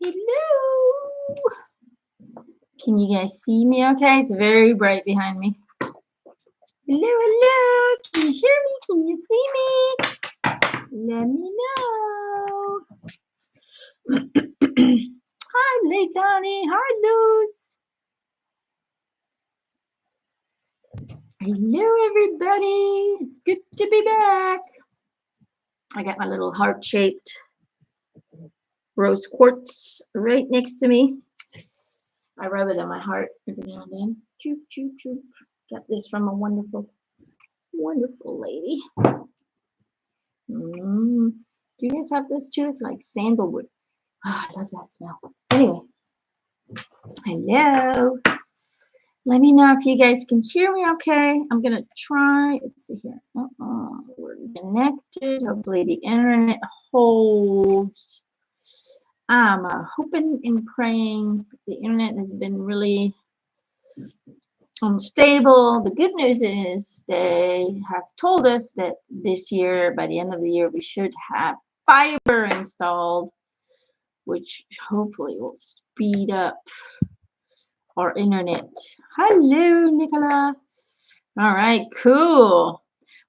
Hello. Can you guys see me okay? It's very bright behind me. Hello, hello. Can you hear me? Can you see me? Let me know. Hi, Leilani. Hi, Luz. Hello, everybody. It's good to be back. I got my little heart-shaped rose quartz right next to me. I rub it on my heart every now and then. Choop, choop, choop. Got this from a wonderful, wonderful lady. Do you guys have this too? It's like sandalwood. Oh, I love that smell. Anyway, hello. Let me know if you guys can hear me okay. I'm going to try. Let's see here. We're connected. Hopefully the internet holds. I'm hoping and praying. The internet has been really unstable. The good news is they have told us that this year, by the end of the year, we should have fiber installed, which hopefully will speed up our internet. Hello, Nicola. All right, cool.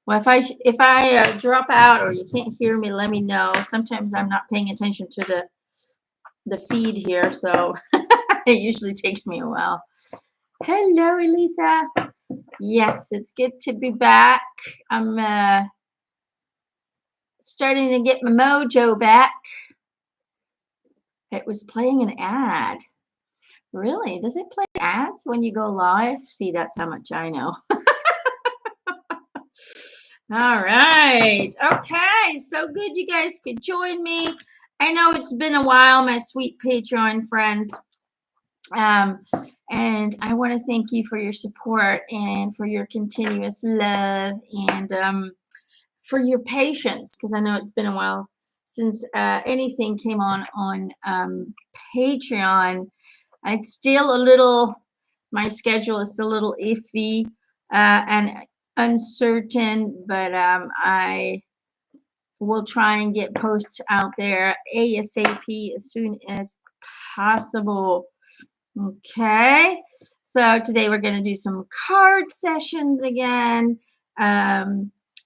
Well, if I drop out or you can't hear me, let me know. Sometimes I'm not paying attention to the feed here, so it usually takes me a while. Hello, Elisa. Yes, it's good to be back. I'm starting to get my mojo back. It was playing an ad. Really? Does it play ads when you go live? See, that's how much I know. All right. Okay. So good you guys could join me. I know it's been a while, my sweet Patreon friends. And I want to thank you for your support and for your continuous love and for your patience, because I know it's been a while since anything came on Patreon. It's still a little, my schedule is still a little iffy and uncertain, but I will try and get posts out there ASAP as soon as possible. Okay, so today we're going to do some card sessions again.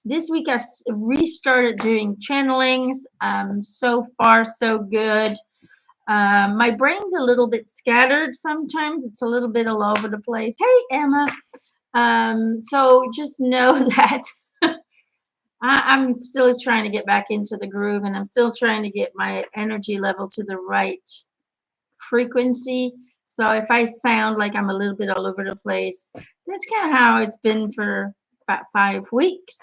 This week I've restarted doing channelings. So far, so good. My brain's a little bit scattered sometimes. It's a little bit all over the place. Hey, Emma. So just know that I'm still trying to get back into the groove, and I'm still trying to get my energy level to the right frequency. So if I sound like I'm a little bit all over the place, that's kind of how it's been for about 5 weeks.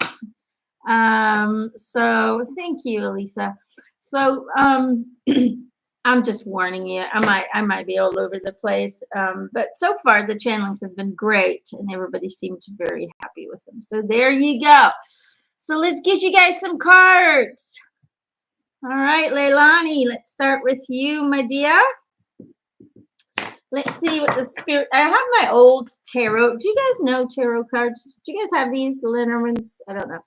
So thank you, Elisa. So I'm just warning you, I might be all over the place. But so far the channelings have been great and everybody seemed very happy with them. So there you go. So let's get you guys some cards. All right, Leilani, let's start with you, my dear. Let's see what the spirit. I have my old tarot. Do you guys know tarot cards? Do you guys have these, the Lenormands? I don't know.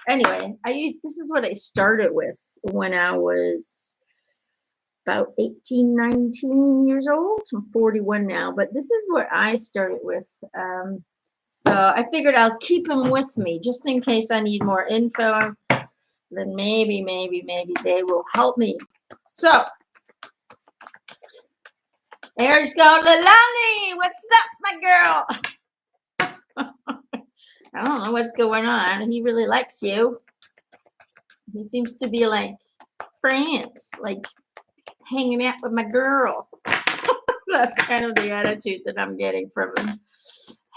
Anyway, this is what I started with when I was about 18, 19 years old. I'm 41 now, but this is what I started with. So I figured I'll keep them with me just in case I need more info. Then maybe they will help me. So there's go Leilani. What's up, my girl? I don't know what's going on. He really likes you. He seems to be like friends, like hanging out with my girls. That's kind of the attitude that I'm getting from him.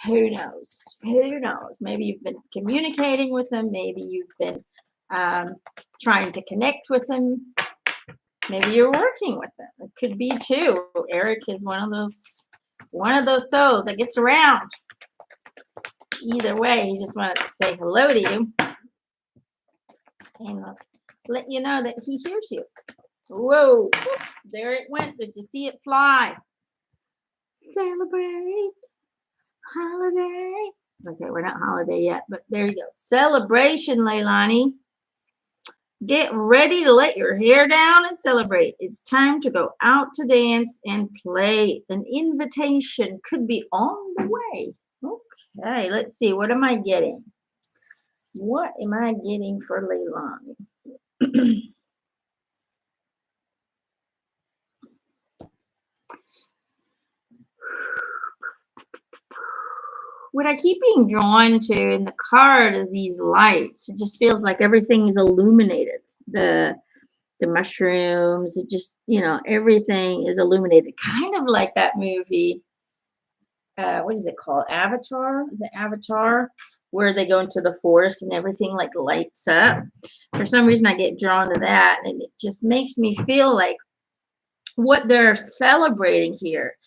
Who knows? Who knows? Maybe you've been communicating with him. Maybe you've been trying to connect with him. Maybe you're working with him. It could be too. Eric is one of those souls that gets around. Either way, he just wanted to say hello to you and let you know that he hears you. Whoa, there it went. Did you see it fly? Celebrate holiday. Okay, we're not holiday yet, but there you go. Celebration, Leilani. Get ready to let your hair down and celebrate. It's time to go out to dance and play. An invitation could be on the way. Okay, let's see. What am I getting? What am I getting for Leilani? What I keep being drawn to in the card is these lights. It just feels like everything is illuminated. The mushrooms, it just, everything is illuminated. Kind of like that movie. What is it called? Avatar? Is it Avatar? Where they go into the forest and everything like lights up. For some reason I get drawn to that, and it just makes me feel like what they're celebrating here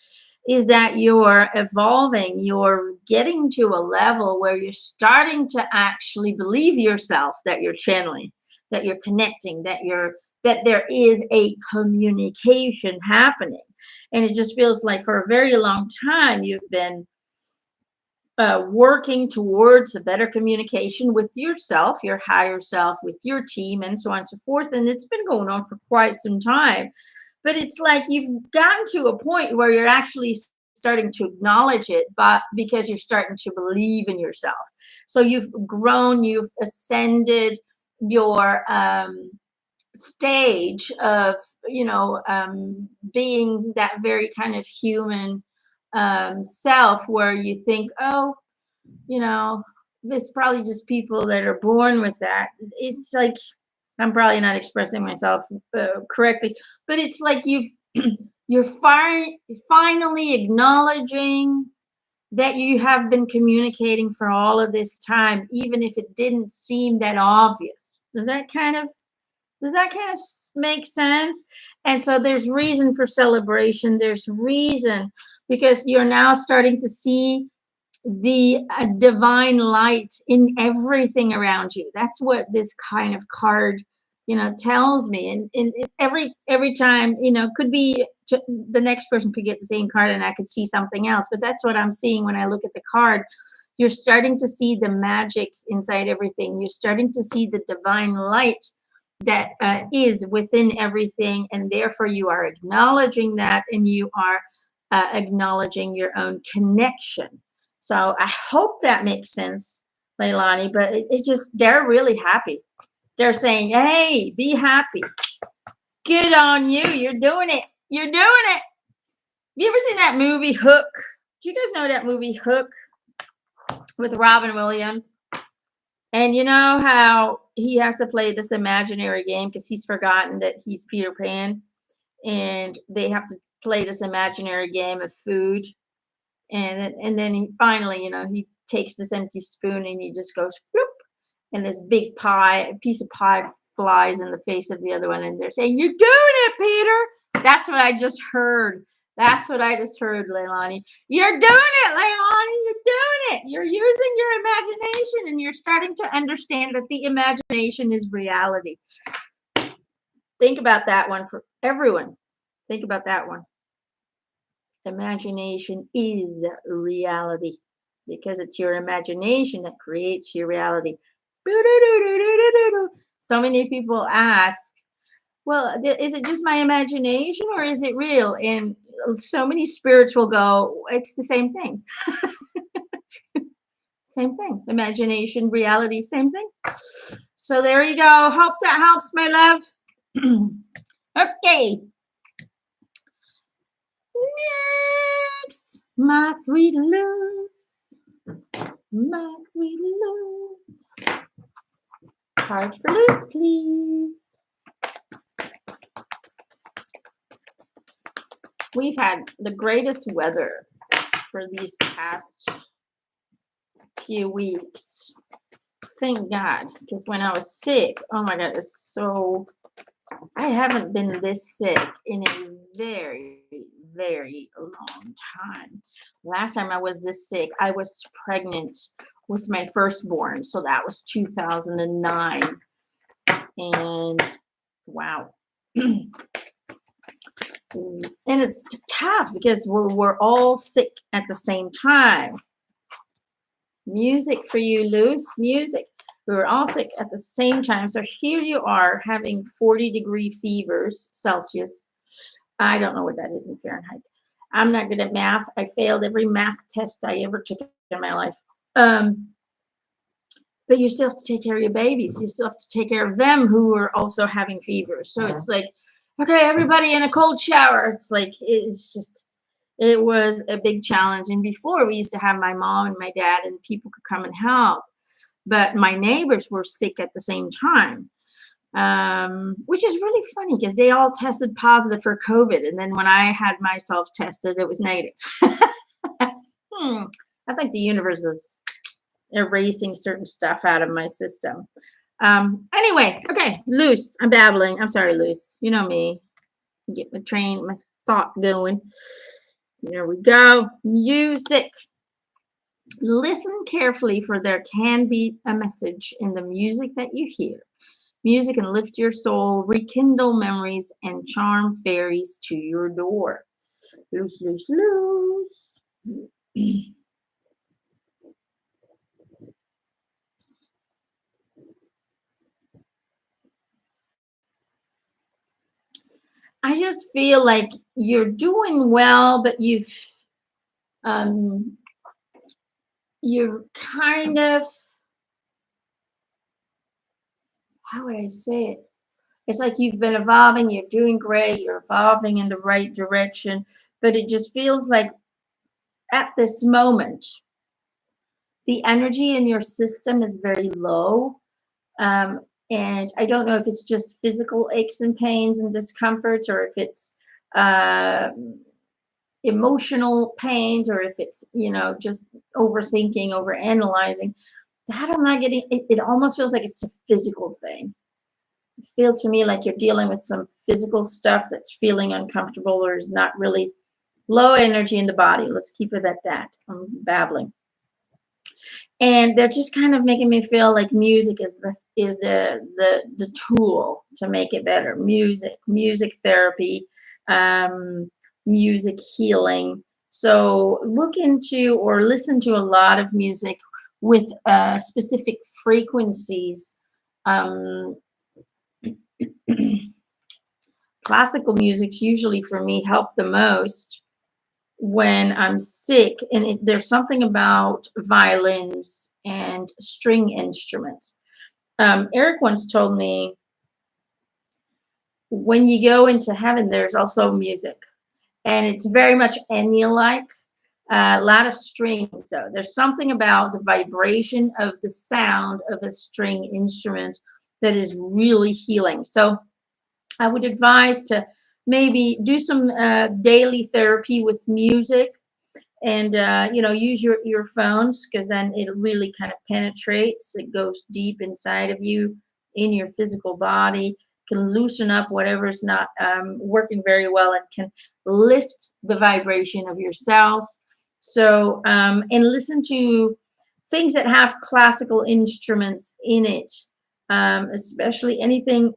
is that you're evolving, you're getting to a level where you're starting to actually believe yourself, that you're channeling, that you're connecting, that there is a communication happening. And it just feels like for a very long time you've been working towards a better communication with yourself, your higher self, with your team, and so on and so forth. And it's been going on for quite some time. But it's like you've gotten to a point where you're actually starting to acknowledge it, but because you're starting to believe in yourself. So you've grown, you've ascended your stage of, being that very kind of human self where you think, oh, this probably just people that are born with that. It's like I'm probably not expressing myself correctly, but it's like you're finally acknowledging that you have been communicating for all of this time, even if it didn't seem that obvious. Does that kind of make sense? And so there's reason for celebration. There's reason because you're now starting to see the divine light in everything around you. That's what this kind of card, tells me. And every time, could be the next person could get the same card and I could see something else. But that's what I'm seeing when I look at the card. You're starting to see the magic inside everything. You're starting to see the divine light that is within everything, and therefore you are acknowledging that, and you are acknowledging your own connection. So I hope that makes sense, Leilani. But it just, they're really happy. They're saying, hey, be happy. Good on you. You're doing it. You're doing it. Have you ever seen that movie Hook? Do you guys know that movie Hook with Robin Williams? And you know how he has to play this imaginary game because he's forgotten that he's Peter Pan. And they have to play this imaginary game of food. And then he finally, he takes this empty spoon and he just goes whoop, and this big piece of pie flies in the face of the other one, and they're saying, "You're doing it, Peter." That's what I just heard. That's what I just heard, Leilani. You're doing it, Leilani. You're doing it. You're using your imagination, and you're starting to understand that the imagination is reality. Think about that one for everyone. Think about that one. Imagination is reality because it's your imagination that creates your reality. So many people ask, well, is it just my imagination or is it real? And so many spirits will go, it's the same thing. Same thing. Imagination, reality, same thing. So there you go. Hope that helps, my love. Okay. Next, my sweet Luz. My sweet Luz. Card for Luz, please. We've had the greatest weather for these past few weeks. Thank God. Because when I was sick, oh my God, it's so... I haven't been this sick in a very, very long time. Last time I was this sick, I was pregnant with my firstborn. So that was 2009. And wow. And it's tough because we're all sick at the same time. Music for you, Luz. Music. We were all sick at the same time. So here you are having 40-degree fevers Celsius. I don't know what that is in Fahrenheit. I'm not good at math. I failed every math test I ever took in my life. Um, but you still have to take care of your babies. You still have to take care of them who are also having fevers. So it's like, okay, everybody in a cold shower. It's like, it was a big challenge. And before we used to have my mom and my dad and people could come and help. But my neighbors were sick at the same time, which is really funny because they all tested positive for COVID. And then when I had myself tested, it was negative. I think the universe is erasing certain stuff out of my system. Anyway, okay, loose. I'm babbling. I'm sorry, loose. You know me. Get my thought going. There we go. Music. Listen carefully, for there can be a message in the music that you hear. Music can lift your soul, rekindle memories, and charm fairies to your door. Loose, loose, loose. I just feel like you're doing well, but um, you're kind of, how would I say it? It's like you've been evolving, you're doing great, you're evolving in the right direction, but it just feels like at this moment, the energy in your system is very low. Um, and I don't know if it's just physical aches and pains and discomforts, or if it's uh, emotional pains, or if it's, just overthinking, overanalyzing. That I'm not getting. It almost feels like it's a physical thing. It feels to me like you're dealing with some physical stuff that's feeling uncomfortable or is not really low energy in the body. Let's keep it at that. I'm babbling. And they're just kind of making me feel like music is the tool to make it better. Music therapy, um, music healing. So look into or listen to a lot of music with specific frequencies. Um, Classical music's usually for me help the most when I'm sick, and there's something about violins and string instruments. Eric once told me, when you go into heaven, there's also music, and it's very much Enya-like. A lot of strings, though. There's something about the vibration of the sound of a string instrument that is really healing. So I would advise to maybe do some daily therapy with music, and use your earphones, because then it really kind of penetrates. It goes deep inside of you, in your physical body, can loosen up whatever's not working very well, and can lift the vibration of your cells. So and listen to things that have classical instruments in it, especially anything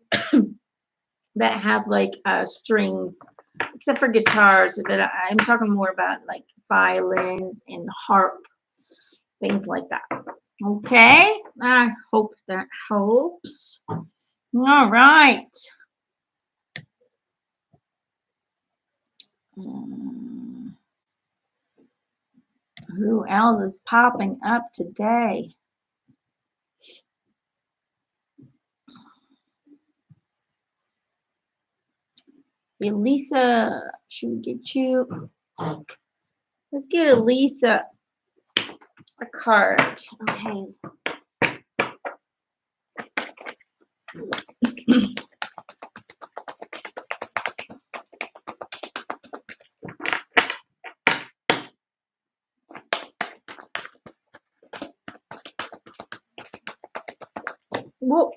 that has like strings, except for guitars. But I'm talking more about like violins and harp, things like that. Okay, I hope that helps. All right. Who else is popping up today? Elisa, should we get you? Let's get Elisa a card. Okay. Whoa.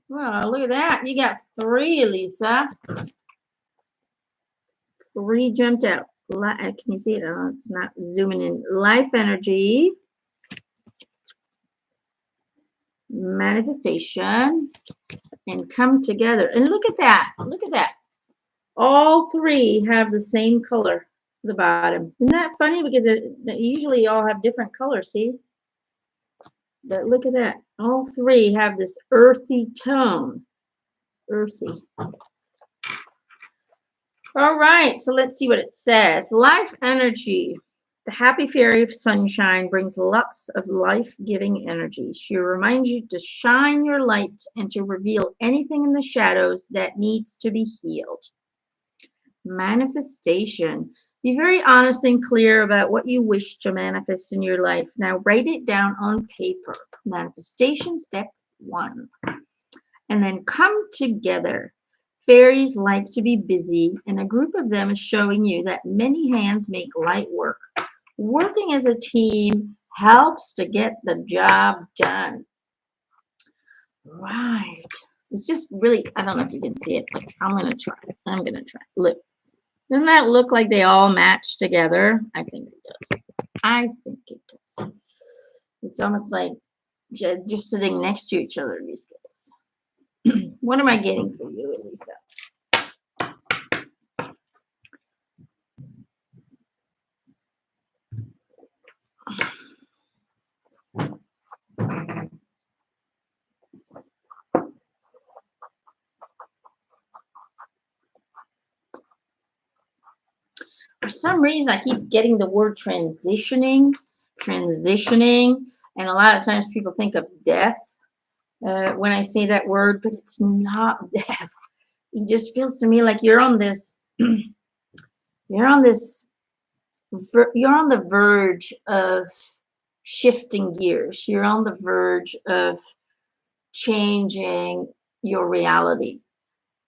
Wow, look at that. You got 3, Elisa. 3 jumped out. Can you see it? Oh, it's not zooming in. Life energy, manifestation, and come together. And look at that. Look at that. All 3 have the same color at the bottom. Isn't that funny? Because they usually all have different colors. See? Look at that. All three have this earthy tone. Earthy. All right, so let's see what it says. Life energy. The happy fairy of sunshine brings lots of life-giving energy. She reminds you to shine your light and to reveal anything in the shadows that needs to be healed. Manifestation. Be very honest and clear about what you wish to manifest in your life. Now write it down on paper. Manifestation step 1. And then come together. Fairies like to be busy, and a group of them is showing you that many hands make light work. Working as a team helps to get the job done. Right. It's just really, I don't know if you can see it. Like, I'm going to try. Look. Doesn't that look like they all match together? I think it does. I think it does. It's almost like just sitting next to each other these days. What am I getting for you, Elisa? For some reason, I keep getting the word transitioning, and a lot of times people think of death when I say that word, but it's not death. It just feels to me like you're on this, you're on the verge of shifting gears. You're on the verge of changing your reality.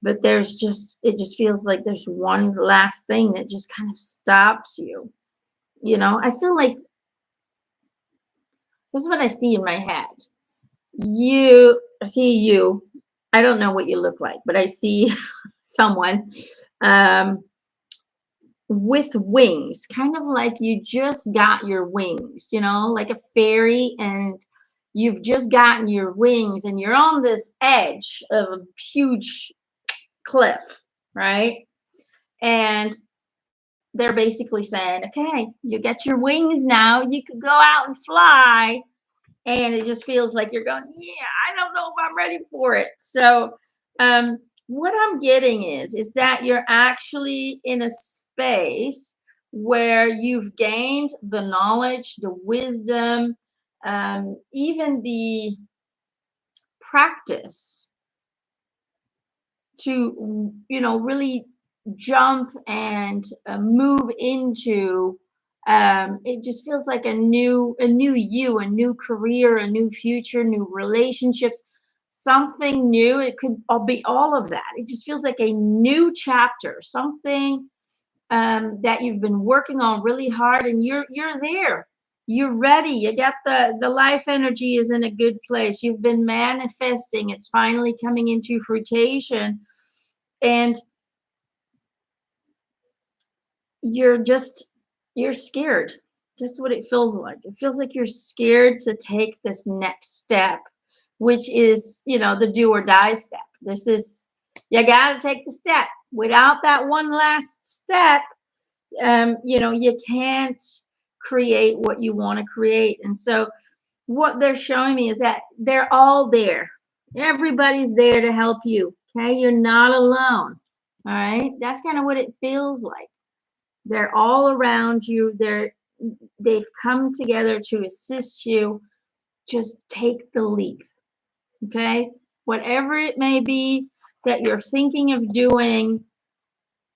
But it just feels like there's one last thing that just kind of stops you. You know, I feel like this is what I see in my head. I see you. I don't know what you look like, but I see someone with wings, kind of like you just got your wings, like a fairy, and you've just gotten your wings and you're on this edge of a huge cliff, right? And they're basically saying, okay, you get your wings now, you can go out and fly. And it just feels like you're going, yeah, I don't know if I'm ready for it. So what I'm getting is that you're actually in a space where you've gained the knowledge, the wisdom, even the practice to, really jump and move into. It just feels like a new you, a new career, a new future, new relationships, something new. It could be all of that. It just feels like a new chapter, something that you've been working on really hard, and you're there. You're ready. You got the life energy is in a good place. You've been manifesting. It's finally coming into fruition, and you're scared. That's what it feels like. It feels like you're scared to take this next step, which is, the do or die step. This is, you got to take the step. Without that one last step, you can't create what you want to create. And so what they're showing me is that they're all there. Everybody's there to help you. Okay. You're not alone. All right. That's kind of what it feels like. They're all around you. They've come together to assist you. Just take the leap. Okay? Whatever it may be that you're thinking of doing,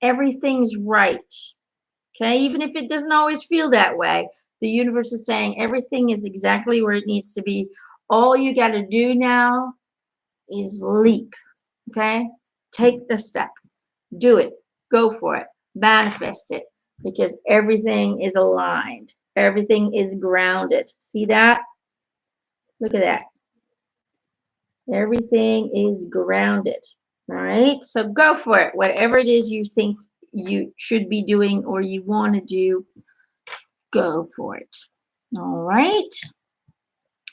everything's right. Okay? Even if it doesn't always feel that way, the universe is saying everything is exactly where it needs to be. All you got to do now is leap. Okay? Take the step. Do it. Go for it. Manifest it. Because everything is aligned. Everything is grounded. See that? Look at that. Everything is grounded. All right. So go for it. Whatever it is you think you should be doing or you want to do, go for it. All right.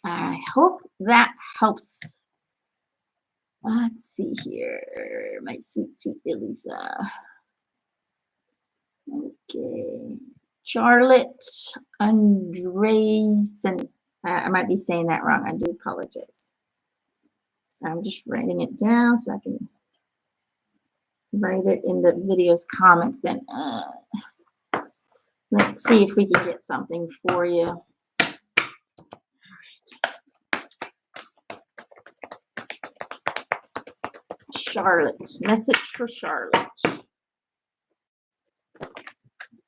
I hope that helps. Let's see here. My sweet, sweet Elisa. Okay. Charlotte Andreessen. I might be saying that wrong. I do apologize. I'm just writing it down so I can write it in the video's comments. Then let's see if we can get something for you. Charlotte. Message for Charlotte.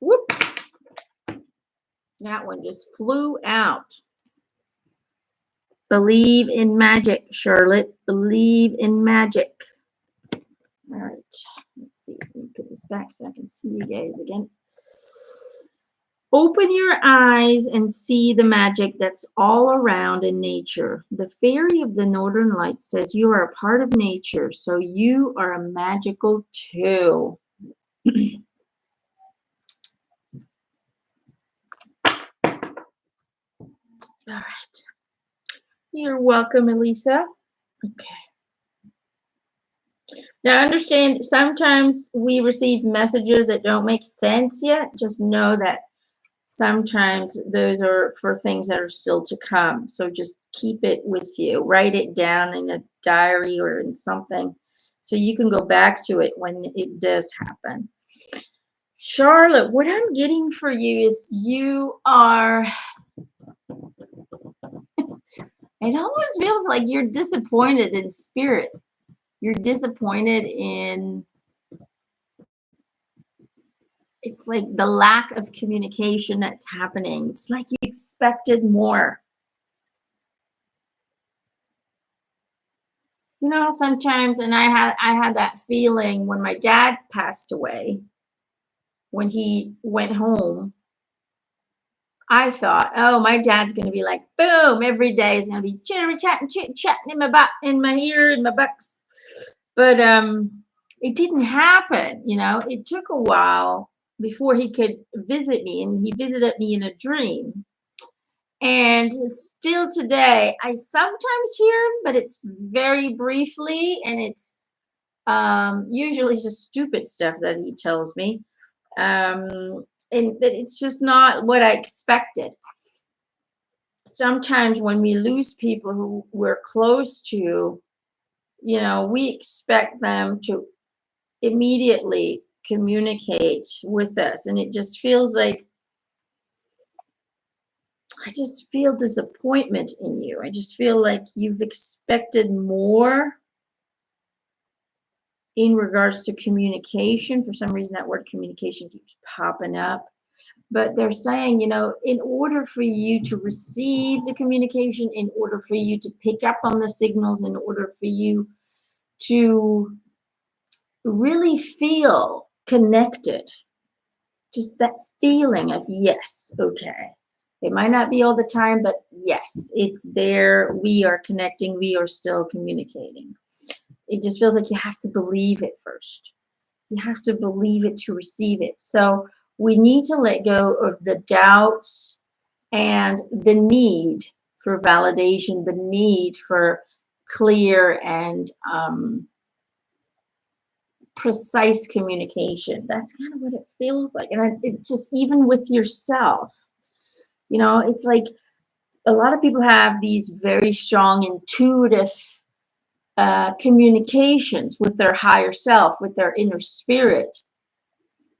Whoop. That one just flew out. Believe in magic, Charlotte. Believe in magic. All right. Let's see. Let me put this back so I can see you guys again. Open your eyes and see the magic that's all around in nature. The fairy of the Northern Lights says you are a part of nature, so you are a magical too. All right. You're welcome, Elisa. Okay. Now, understand, sometimes we receive messages that don't make sense yet. Just know that sometimes those are for things that are still to come. So just keep it with you. Write it down in a diary or in something so you can go back to it when it does happen. Charlotte, what I'm getting for you is you are... It almost feels like you're disappointed in spirit. You're disappointed in... It's like the lack of communication that's happening. It's like you expected more. You know, sometimes, and I had that feeling when my dad passed away, when he went home. I thought, oh, my dad's going to be like, boom, every day is going to be chit-chatting in my butt, in my ear, in my bucks. But it didn't happen, you know. It took a while before he could visit me, and he visited me in a dream. And still today, I sometimes hear him, but it's very briefly, and it's usually just stupid stuff that he tells me. But it's just not what I expected. Sometimes when we lose people who we're close to, you know, we expect them to immediately communicate with us. And it just feels like, I just feel disappointment in you. I just feel like you've expected more in regards to communication. For some reason, that word communication keeps popping up. But they're saying, you know, in order for you to receive the communication, in order for you to pick up on the signals, in order for you to really feel connected, just that feeling of, yes, okay. It might not be all the time, but yes, it's there. We are connecting. We are still communicating. It just feels like you have to believe it first. You have to believe it to receive it. So we need to let go of the doubts and the need for validation, the need for clear and precise communication. That's kind of what it feels like. And it just, even with yourself, you know, it's like a lot of people have these very strong intuitive communications with their higher self, with their inner spirit.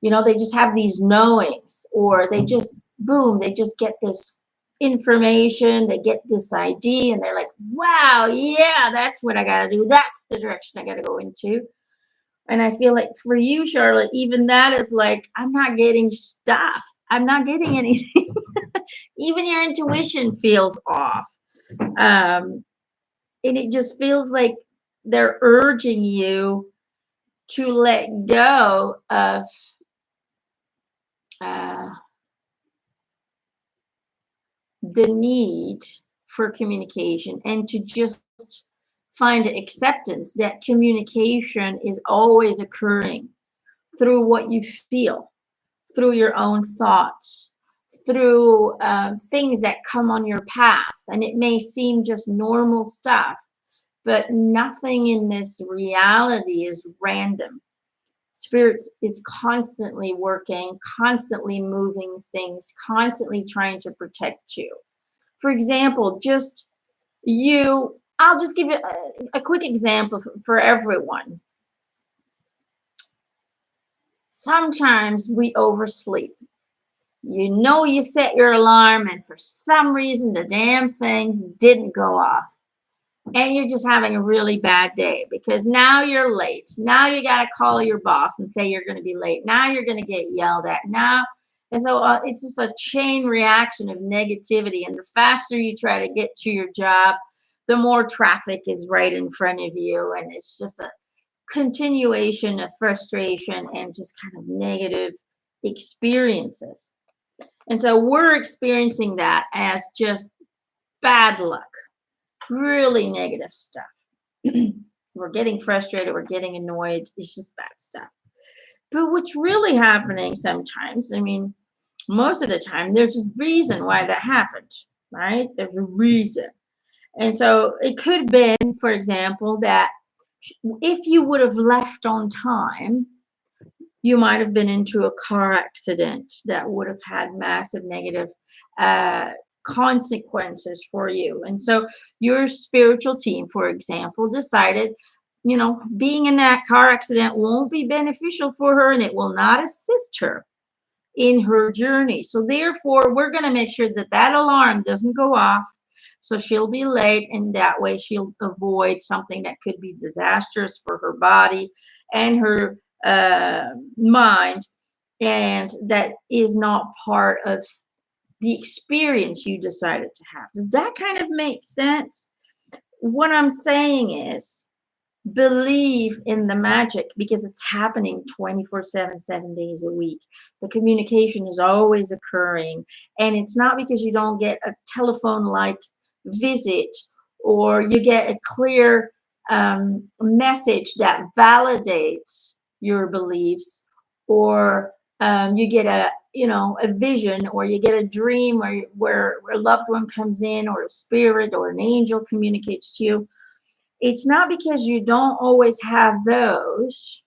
You know, they just have these knowings, or they just, boom, they just get this information, they get this idea, and they're like, wow, yeah, that's what I got to do. That's the direction I got to go into. And I feel like for you, Charlotte, even that is like, I'm not getting stuff. I'm not getting anything. Even your intuition feels off. And it just feels like they're urging you to let go of the need for communication, and to just find acceptance that communication is always occurring through what you feel, through your own thoughts, through things that come on your path. And it may seem just normal stuff, but nothing in this reality is random. Spirit is constantly working, constantly moving things, constantly trying to protect you For example, I'll just give you a quick example for everyone. Sometimes we oversleep. You set your alarm, and for some reason, the damn thing didn't go off. And you're just having a really bad day because now you're late. Now you got to call your boss and say you're going to be late. Now you're going to get yelled at. And so it's just a chain reaction of negativity. And the faster you try to get to your job, the more traffic is right in front of you. And it's just a continuation of frustration and just kind of negative experiences. And so we're experiencing that as just bad luck, really negative stuff. We're getting frustrated, we're getting annoyed. It's just bad stuff. But what's really happening sometimes, I mean, most of the time, there's a reason why that happened, right? There's a reason. And so it could have been, for example, that if you would have left on time, you might have been into a car accident that would have had massive negative consequences for you. And so your spiritual team, for example, decided, being in that car accident won't be beneficial for her and it will not assist her in her journey. So therefore, we're going to make sure that that alarm doesn't go off. So she'll be late, and that way she'll avoid something that could be disastrous for her body and her mind, and that is not part of the experience you decided to have. Does that kind of make sense? What I'm saying is believe in the magic because it's happening 24/7, 7 days a week. The communication is always occurring, and it's not because you don't get a telephone like visit or you get a clear message that validates your beliefs, or you get a vision, or you get a dream where a loved one comes in, or a spirit or an angel communicates to you. It's not because you don't always have those,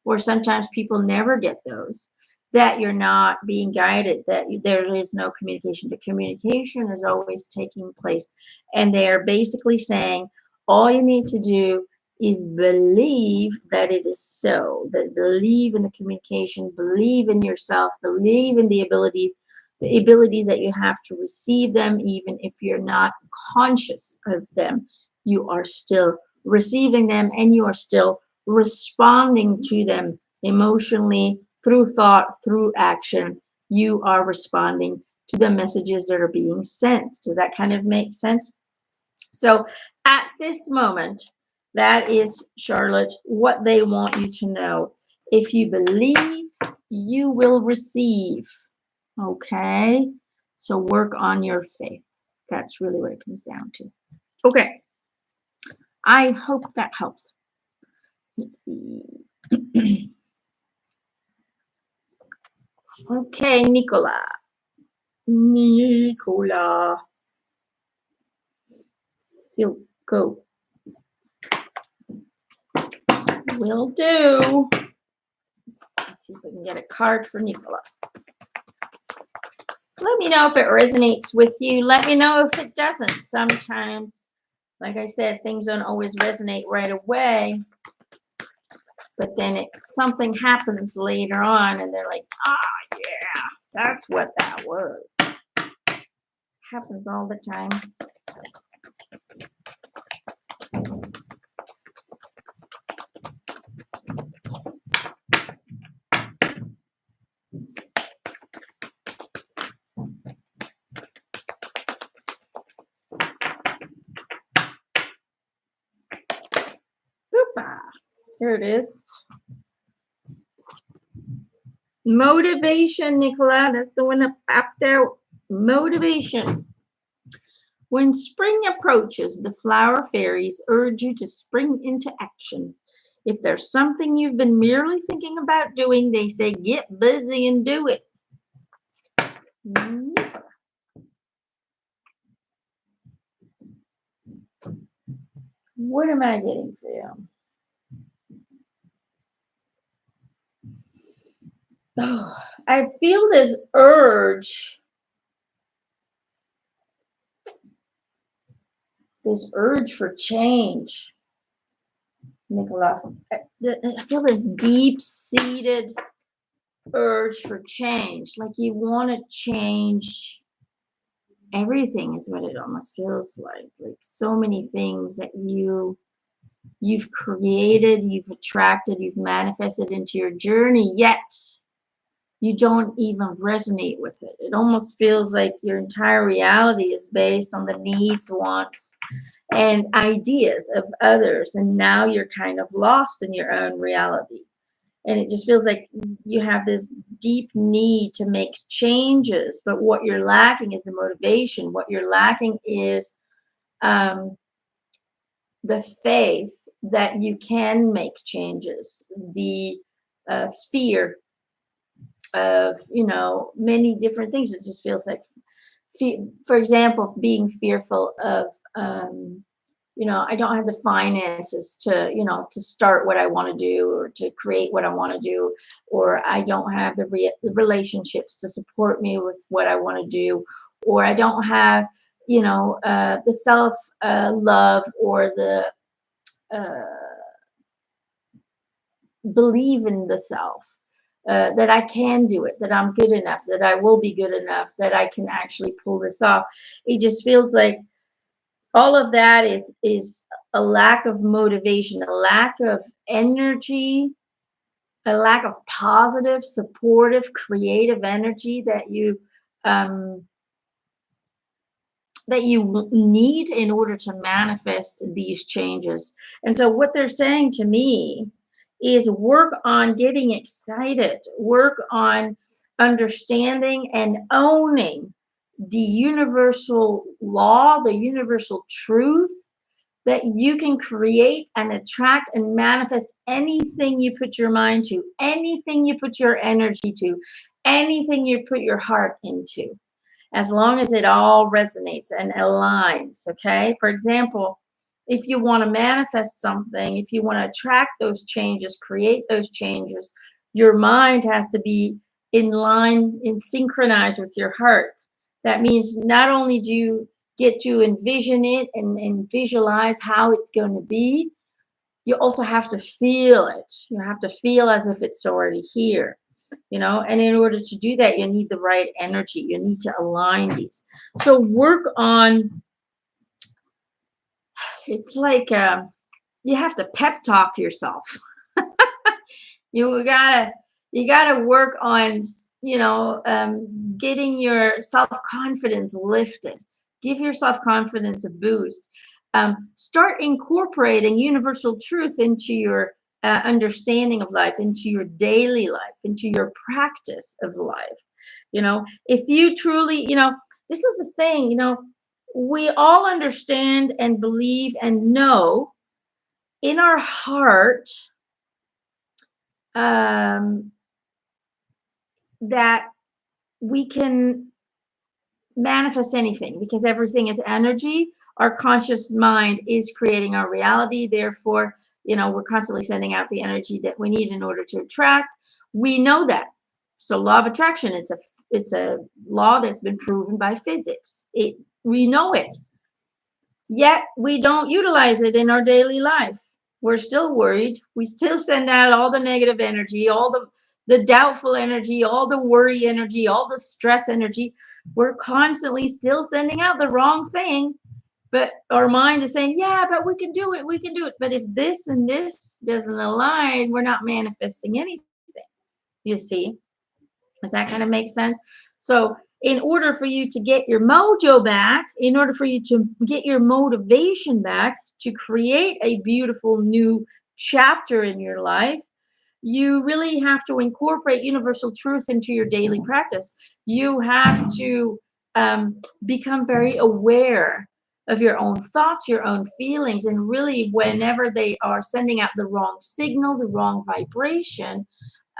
or sometimes people never get those, that you're not being guided, that there is no communication. The communication is always taking place. And they're basically saying, all you need to do is believe that it is so, that believe in the communication, believe in yourself, believe in the abilities that you have to receive them, even if you're not conscious of them. You are still receiving them, and you are still responding to them emotionally, through thought, through action. You are responding to the messages that are being sent. Does that kind of make sense? So at this moment, that is, Charlotte, what they want you to know. If you believe, you will receive. Okay? So work on your faith. That's really what it comes down to. Okay. I hope that helps. Let's see. Okay, Nicola. Silco. Will do. Let's see if we can get a card for Nicola. Let me know if it resonates with you. Let me know if it doesn't. Sometimes, like I said, things don't always resonate right away. But then something happens later on, and they're like, yeah, that's what that was. Happens all the time. Boopa. There it is. Motivation, Nicola. That's the one that popped out. Motivation. When spring approaches, the flower fairies urge you to spring into action. If there's something you've been merely thinking about doing, they say get busy and do it. What am I getting for you? Oh, I feel this urge this urge for change, Nicola. I feel this deep-seated urge for change. Like you want to change everything is what it almost feels like. Like so many things that you've created, you've attracted, you've manifested into your journey, yet you don't even resonate with it. It almost feels like your entire reality is based on the needs, wants, and ideas of others. And now you're kind of lost in your own reality. And it just feels like you have this deep need to make changes. But what you're lacking is the motivation. What you're lacking is um, the faith that you can make changes, the fear of many different things. It just feels like for example, being fearful of I don't have the finances to start what I want to do or to create what I want to do, or I don't have the relationships to support me with what I want to do, or I don't have the self love or the uh, believe in the self, that I can do it, that I'm good enough, that I will be good enough, that I can actually pull this off. It just feels like all of that is a lack of motivation, a lack of energy, a lack of positive, supportive, creative energy um, that you need in order to manifest these changes. And so what they're saying to me is work on getting excited, work on understanding and owning the universal law, the universal truth that you can create and attract and manifest anything you put your mind to, anything you put your energy to, anything you put your heart into, as long as it all resonates and aligns. Okay. For example, if you want to manifest something, if you want to attract those changes, create those changes, your mind has to be in line, in synchronized with your heart. That means not only do you get to envision it and visualize how it's going to be, you also have to feel it. You have to feel as if it's already here. And in order to do that, you need the right energy. You need to align these. So work on, it's like you have to pep talk yourself. You gotta work on getting your self-confidence lifted. Give your self-confidence a boost. Start incorporating universal truth into your understanding of life, into your daily life, into your practice of life. If you truly, this is the thing, we all understand and believe and know in our heart um, that we can manifest anything because everything is energy. Our conscious mind is creating our reality. Therefore, we're constantly sending out the energy that we need in order to attract. We know that. So law of attraction, it's a law that's been proven by physics. We know it. Yet we don't utilize it in our daily life. We're still worried. We still send out all the negative energy, all the doubtful energy, all the worry energy, all the stress energy. We're constantly still sending out the wrong thing. But our mind is saying, yeah, but we can do it. We can do it. But if this and this doesn't align, we're not manifesting anything. You see? Does that kind of make sense? So in order for you to get your mojo back, in order for you to get your motivation back to create a beautiful new chapter in your life, you really have to incorporate universal truth into your daily practice. You have to become very aware of your own thoughts, your own feelings, and really whenever they are sending out the wrong signal, the wrong vibration,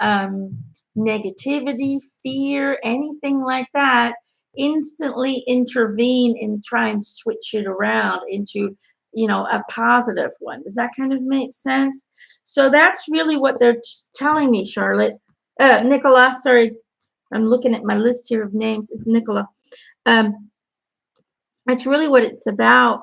um, negativity, fear, anything like that, instantly intervene and try and switch it around into, a positive one. Does that kind of make sense? So that's really what they're telling me, Charlotte. Nicola, sorry, I'm looking at my list here of names. It's Nicola. That's really what it's about.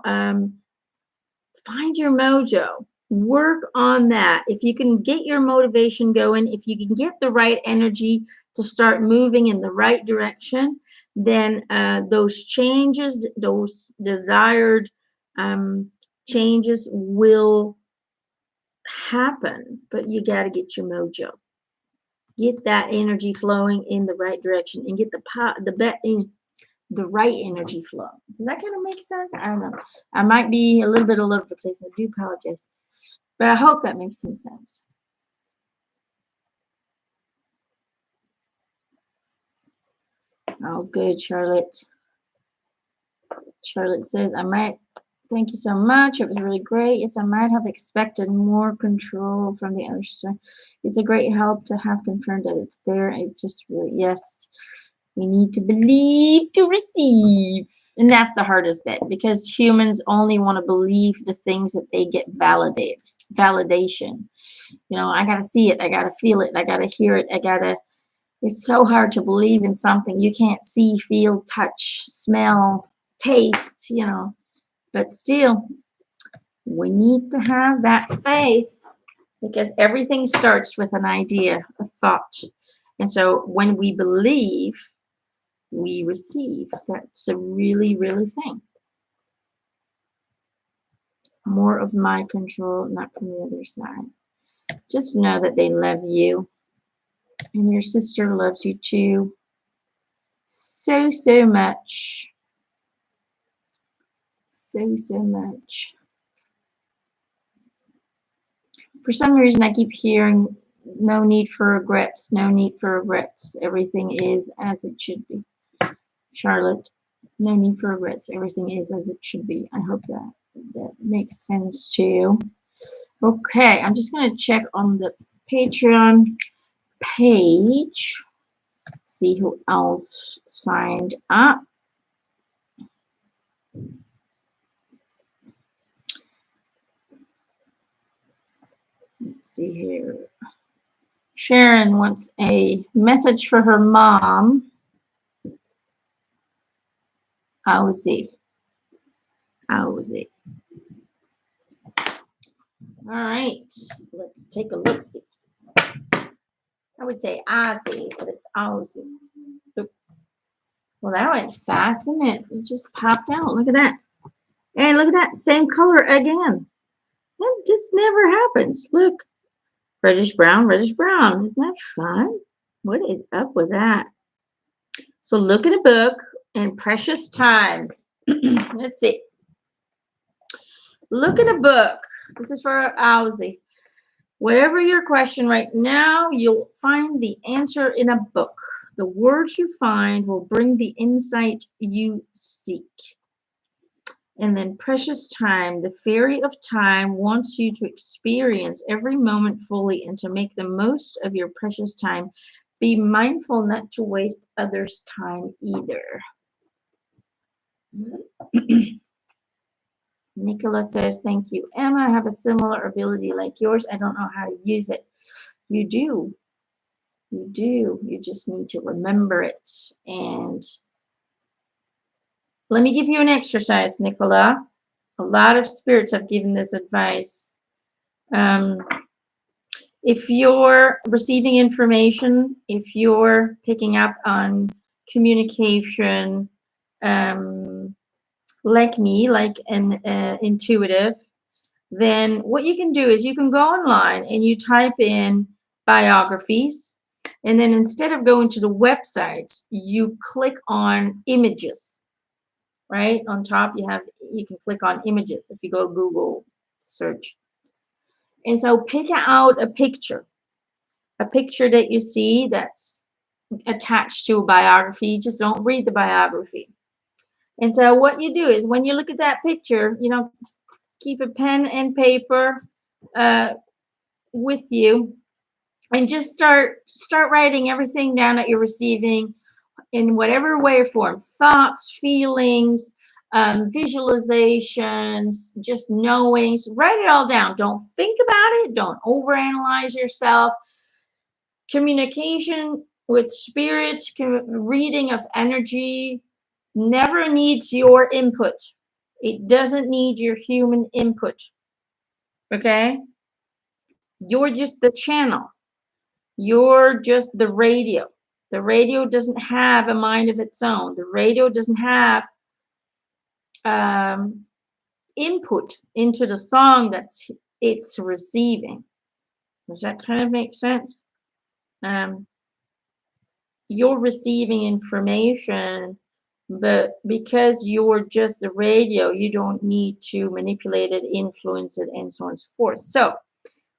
Find your mojo. Work on that. If you can get your motivation going, if you can get the right energy to start moving in the right direction, then those changes, those desired changes will happen. But you got to get your mojo. Get that energy flowing in the right direction and get the right energy flow. Does that kind of make sense? I don't know. I might be a little bit all over the place. I do apologize. But I hope that makes some sense. Oh, good, Charlotte. Charlotte says, thank you so much. It was really great. Yes, I might have expected more control from the other side. It's a great help to have confirmed that it's there. It just really, yes, we need to believe to receive. And that's the hardest bit because humans only want to believe the things that they get validation. I got to see it. I got to feel it. I got to hear it. It's so hard to believe in something you can't see, feel, touch, smell, taste, but still, we need to have that faith because everything starts with an idea, a thought. And so when we believe, we receive. That's a really, really thing. More of my control, not from the other side. Just know that they love you. And your sister loves you too. So, so much. So, so much. For some reason, I keep hearing no need for regrets, no need for regrets. Everything is as it should be. Charlotte, no need for regrets. Everything is as it should be. I hope that makes sense to you. Okay, I'm just going to check on the Patreon page, see who else signed up. Let's see here. Sharon wants a message for her mom. Owsy. All right, let's take a look. See. I would say Ozzy, but it's Owsy. Well, that went fast, didn't it? It just popped out. Look at that. And look at that. Same color again. That just never happens. Look. Reddish brown, reddish brown. Isn't that fun? What is up with that? So look at a book and precious time. Let's see. Look at a book. This is for Owsy. Whatever your question right now, you'll find the answer in a book. The words you find will bring the insight you seek. And then precious time, the fairy of time wants you to experience every moment fully and to make the most of your precious time. Be mindful not to waste others' time either. Nicola says, thank you, Emma. I have a similar ability like yours. I don't know how to use it. You do. You do. You just need to remember it. And let me give you an exercise, Nicola. A lot of spirits have given this advice. If you're receiving information, if you're picking up on communication, like me, like an intuitive, then what you can do is you can go online and you type in biographies. And then instead of going to the websites, you click on images. Right on top, you can click on images if you go Google search. And so pick out a picture that you see that's attached to a biography. Just don't read the biography. And so what you do is when you look at that picture, keep a pen and paper with you and just start writing everything down that you're receiving in whatever way or form, thoughts, feelings, visualizations, just knowings. Write it all down. Don't think about it. Don't overanalyze yourself. Communication with spirit, reading of energy never needs your input. It doesn't need your human input. Okay? You're just the channel. You're just the radio. The radio doesn't have a mind of its own. The radio doesn't have um, input into the song that's it's receiving. Does that kind of make sense? Um, you're receiving information, but because you're just the radio, you don't need to manipulate it, influence it, and so on and so forth. So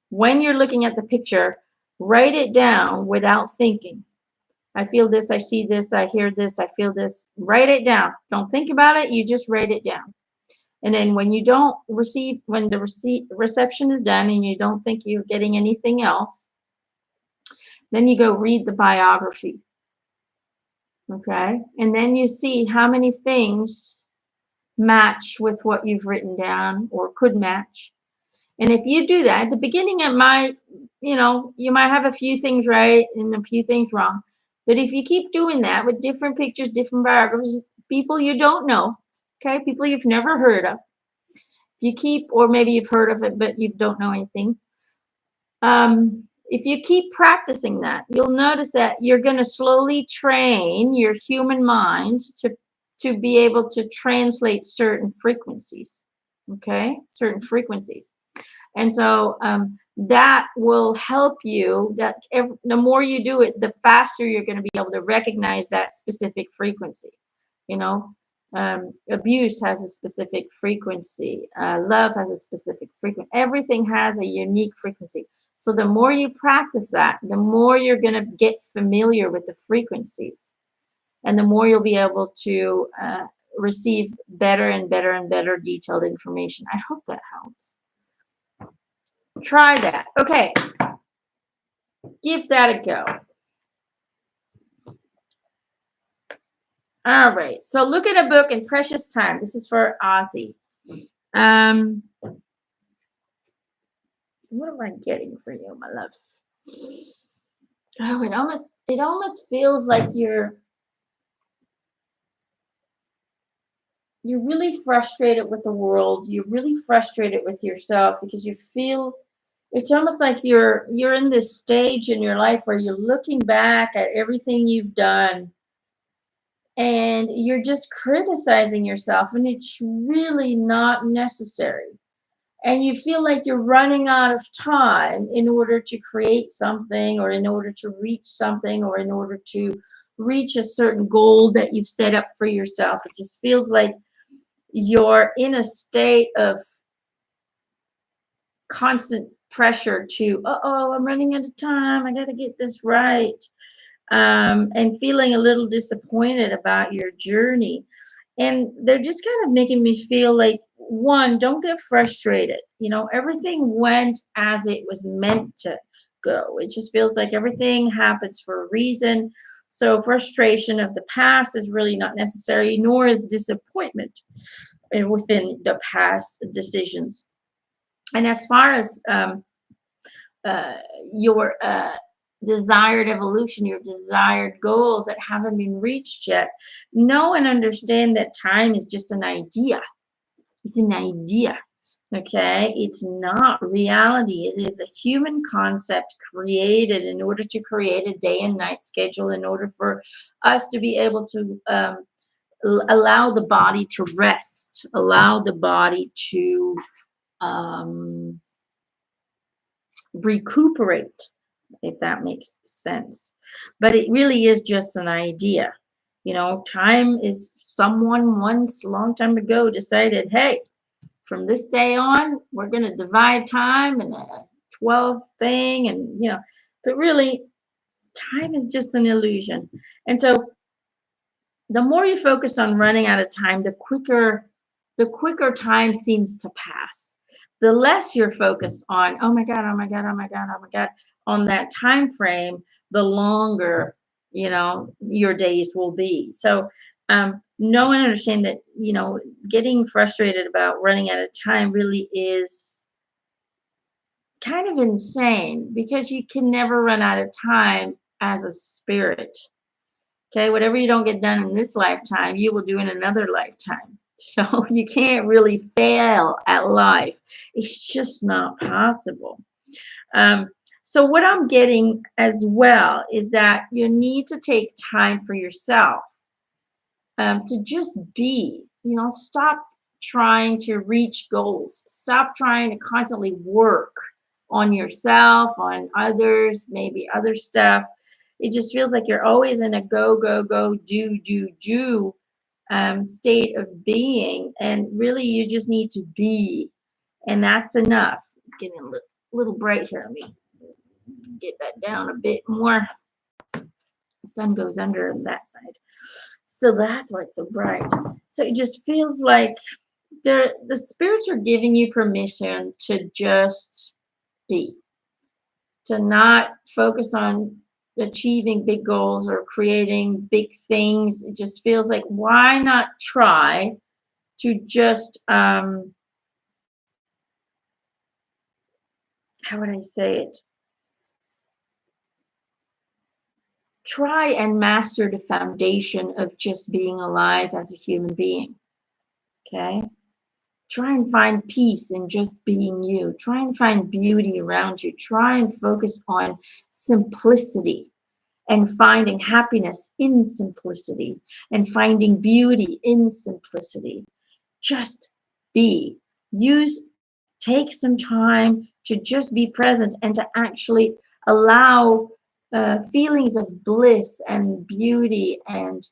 when you're looking at the picture, write it down without thinking. I feel this, I see this, I hear this, I feel this. Write it down. Don't think about it, you just write it down. And then when you don't receive, when the reception is done and you don't think you're getting anything else, then you go read the biography. Okay? And then you see how many things match with what you've written down or could match. And if you do that, at the beginning, it might, you might have a few things right and a few things wrong. But if you keep doing that with different pictures, different biographies, people you don't know, okay, people you've never heard of, if you keep, or maybe you've heard of it, but you don't know anything. If you keep practicing that, you'll notice that you're going to slowly train your human mind to be able to translate certain frequencies, okay, certain frequencies. And so that will help you. The more you do it, the faster you're going to be able to recognize that specific frequency. Abuse has a specific frequency. Love has a specific frequency. Everything has a unique frequency. So the more you practice that, the more you're going to get familiar with the frequencies, and the more you'll be able to receive better and better and better detailed information. I hope that helps. Try that. Okay. Give that a go. All right. So look at a book in Precious Time. This is for Ozzy. What am I getting for you, my love? Oh, it almost feels like you're really frustrated with the world. You're really frustrated with yourself because you feel it's almost like you're in this stage in your life where you're looking back at everything you've done and you're just criticizing yourself, and it's really not necessary. And you feel like you're running out of time in order to create something, or in order to reach something, or in order to reach a certain goal that you've set up for yourself. It just feels like you're in a state of constant pressure to, I'm running out of time, I got to get this right, and feeling a little disappointed about your journey. And they're just kind of making me feel like, one, don't get frustrated. Everything went as it was meant to go. It just feels like everything happens for a reason. So frustration of the past is really not necessary, nor is disappointment within the past decisions. And as far as your desired evolution, your desired goals that haven't been reached yet, know and understand that time is just an idea. It's an idea. Okay, it's not reality. It is a human concept created in order to create a day and night schedule, in order for us to be able to allow the body to rest, allow the body to recuperate, if that makes sense. But it really is just an idea. Time is, someone once, a long time ago, decided, hey, from this day on, we're going to divide time in a 12 thing. And, but really, time is just an illusion. And so the more you focus on running out of time, the quicker time seems to pass. The less you're focused on, oh my God, oh my God, oh my God, oh my God, on that time frame, the longer, your days will be. So know and understand that, getting frustrated about running out of time really is kind of insane, because you can never run out of time as a spirit. Okay, whatever you don't get done in this lifetime, you will do in another lifetime. So you can't really fail at life. It's just not possible. Um, so what I'm getting as well is that you need to take time for yourself, to just be. Stop trying to reach goals. Stop trying to constantly work on yourself, on others, maybe other stuff. It just feels like you're always in a go, go, go, do state of being. And really, you just need to be. And that's enough. It's getting a little bright here. Let me get that down a bit more. The sun goes under on that side. So that's why it's so bright. So it just feels like the spirits are giving you permission to just be, to not focus on achieving big goals or creating big things. It just feels like, why not try to just, how would I say it? Try and master the foundation of just being alive as a human being. Okay? Try and find peace in just being you. Try and find beauty around you. Try and focus on simplicity and finding happiness in simplicity and finding beauty in simplicity. Just be. Take some time to just be present and to actually allow feelings of bliss and beauty and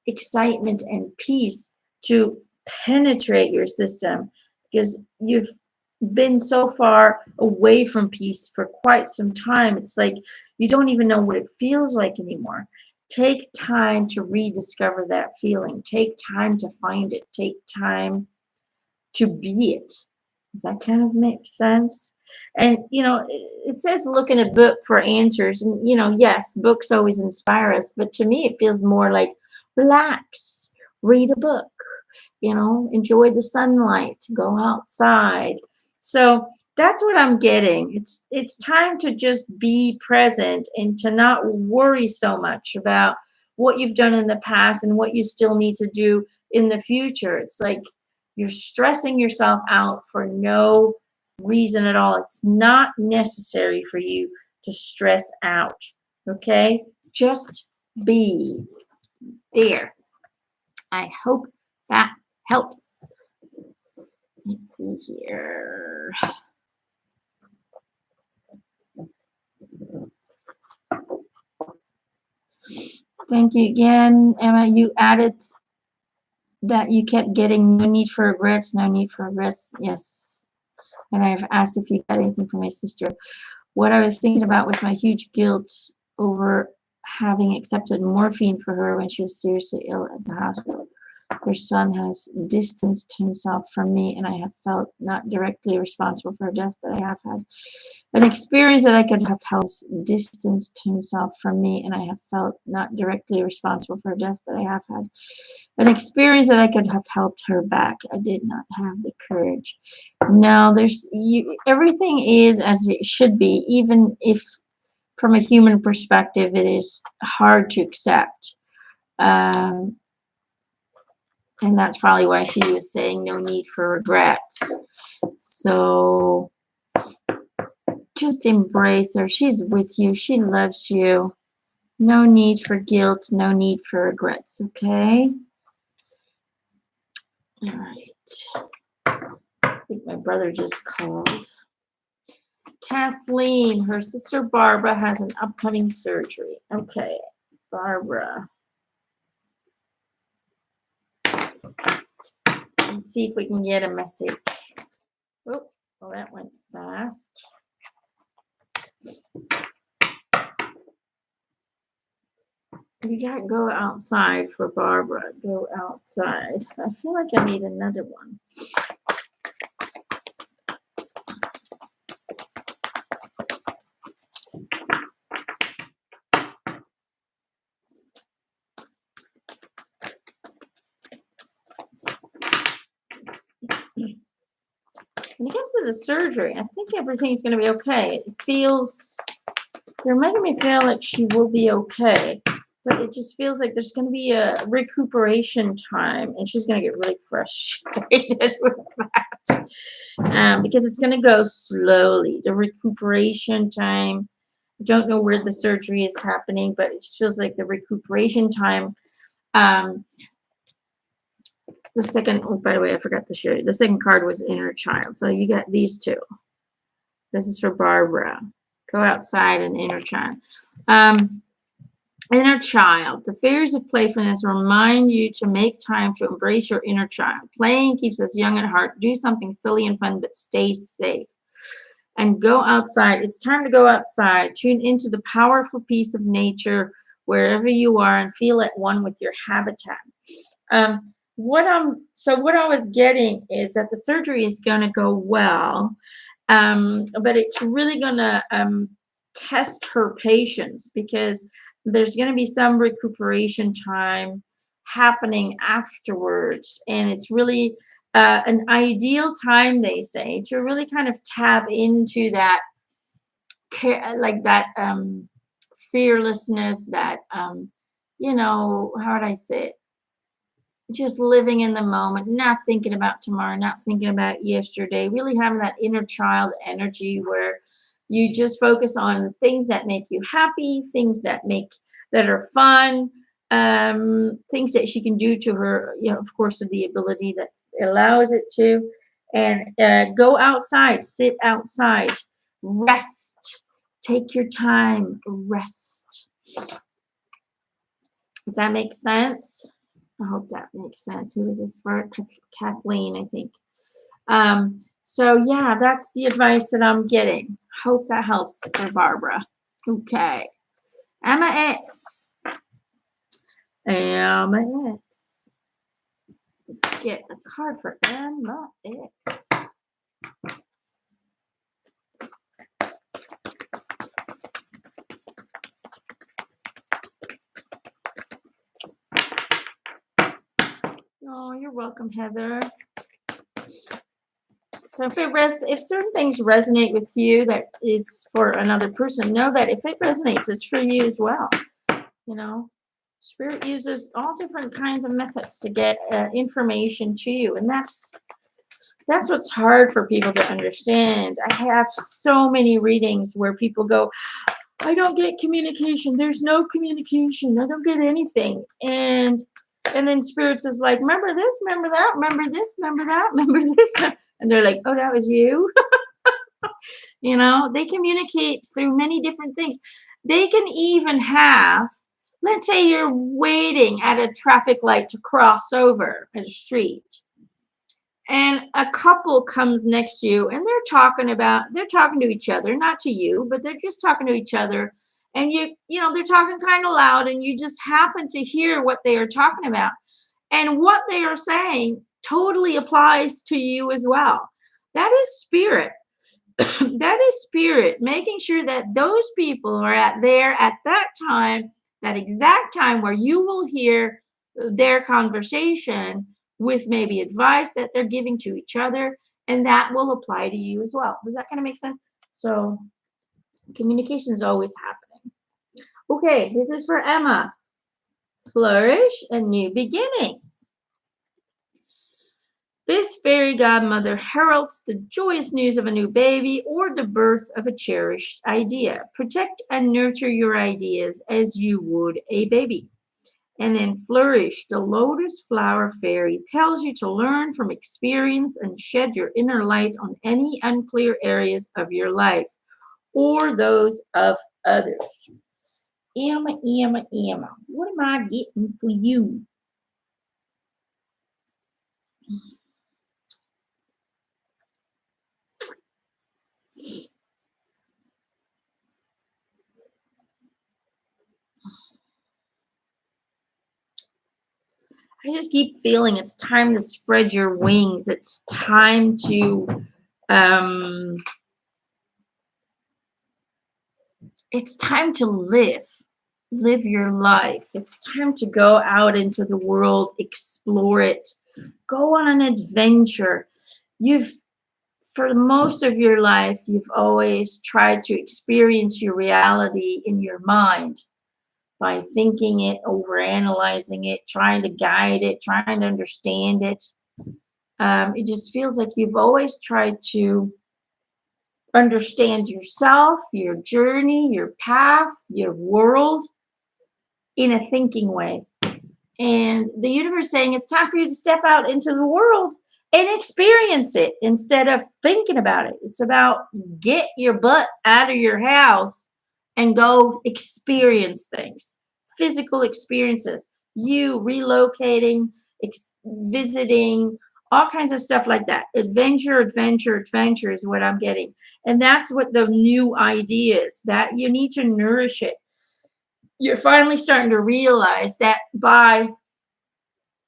excitement and peace to penetrate your system, because you've been so far away from peace for quite some time. It's like you don't even know what it feels like anymore. Take time to rediscover that feeling. Take time to find it. Take time to be it. Does that kind of make sense? And it says look in a book for answers. And yes, books always inspire us, but to me it feels more like relax, read a book, enjoy the sunlight, go outside. So that's what I'm getting. It's time to just be present and to not worry so much about what you've done in the past and what you still need to do in the future. It's like you're stressing yourself out for no reason at all. It's not necessary for you to stress out. Okay? Just be there. I hope that helps. Let's see here. Thank you again, Emma. You added that you kept getting no need for regrets, no need for regrets. Yes. And I've asked if you got anything from my sister. What I was thinking about was my huge guilt over having accepted morphine for her when she was seriously ill at the hospital. Her son has distanced himself from me, and I have felt not directly responsible for her death, but I have had an experience that I could have helped. Distanced himself from me, and I have felt not directly responsible for her death, but I have had an experience that I could have helped her back. I did not have the courage. No, everything is as it should be, even if from a human perspective it is hard to accept. And that's probably why she was saying no need for regrets. So just embrace her. She's with you. She loves you. No need for guilt. No need for regrets. Okay? All right. I think my brother just called. Kathleen, her sister Barbara has an upcoming surgery. Okay, Barbara. Let's see if we can get a message. Oh, well, that went fast. You gotta go outside for Barbara. Go outside. I feel like I need another one. When it comes to the surgery, I think everything's going to be okay. They're making me feel like she will be okay. but it just feels like there's going to be a recuperation time, and she's going to get really frustrated with that because it's going to go slowly. The recuperation time. I don't know where the surgery is happening, but it just feels like the recuperation time. Um, the second, oh, by the way, I forgot to show you. The second card was inner child. So you got these two. This is for Barbara. Go outside and inner child. Inner child. The fairies of playfulness remind you to make time to embrace your inner child. Playing keeps us young at heart. Do something silly and fun, but stay safe. And go outside. It's time to go outside. Tune into the powerful peace of nature wherever you are and feel at one with your habitat. What I was getting is that the surgery is going to go well, but it's really going to test her patience because there's going to be some recuperation time happening afterwards, and it's really an ideal time, they say, to really kind of tap into that like that fearlessness, that how would I say it, just living in the moment, not thinking about tomorrow, not thinking about yesterday, really having that inner child energy where you just focus on things that make you happy, things that are fun, things that she can do to her, of course, with the ability that allows it to, and go outside, sit outside, rest, take your time, rest. Does that make sense? I hope that makes sense. Who is this for? Kathleen, I think. So yeah, that's the advice that I'm getting. Hope that helps for Barbara. Okay. Emma X. Emma X. Let's get a card for Emma X. Oh, you're welcome, Heather. So if certain things resonate with you that is for another person, know that if it resonates, it's for you as well. Spirit uses all different kinds of methods to get information to you, and that's what's hard for people to understand. I have so many readings where people go, I don't get communication. There's no communication. I don't get anything. And then spirits is like, remember this, remember that, remember this, remember that, remember this. And they're like, oh, that was you. They communicate through many different things. They can even have, let's say you're waiting at a traffic light to cross over a street, and a couple comes next to you, and they're talking to each other, not to you, but they're just talking to each other. And they're talking kind of loud, and you just happen to hear what they are talking about. And what they are saying totally applies to you as well. That is spirit. That is spirit making sure that those people are at that time, that exact time where you will hear their conversation with maybe advice that they're giving to each other, and that will apply to you as well. Does that kind of make sense? So communication is always happening. Okay, this is for Emma. Flourish and new beginnings. This fairy godmother heralds the joyous news of a new baby or the birth of a cherished idea. Protect and nurture your ideas as you would a baby. And then flourish, the lotus flower fairy tells you to learn from experience and shed your inner light on any unclear areas of your life or those of others. Emma, Emma, Emma, what am I getting for you? I just keep feeling it's time to spread your wings. It's time to live your life. It's time to go out into the world, explore it, go on an adventure. For most of your life, you've always tried to experience your reality in your mind. by thinking it, over analyzing it, trying to guide it, trying to understand it. It just feels like you've always tried to understand yourself, your journey, your path, your world in a thinking way. And the universe saying it's time for you to step out into the world and experience it instead of thinking about it. It's about get your butt out of your house and go experience things, physical experiences, you relocating, visiting, all kinds of stuff like that. Adventure, adventure, adventure is what I'm getting. And that's what the new idea is, that you need to nourish it. You're finally starting to realize that by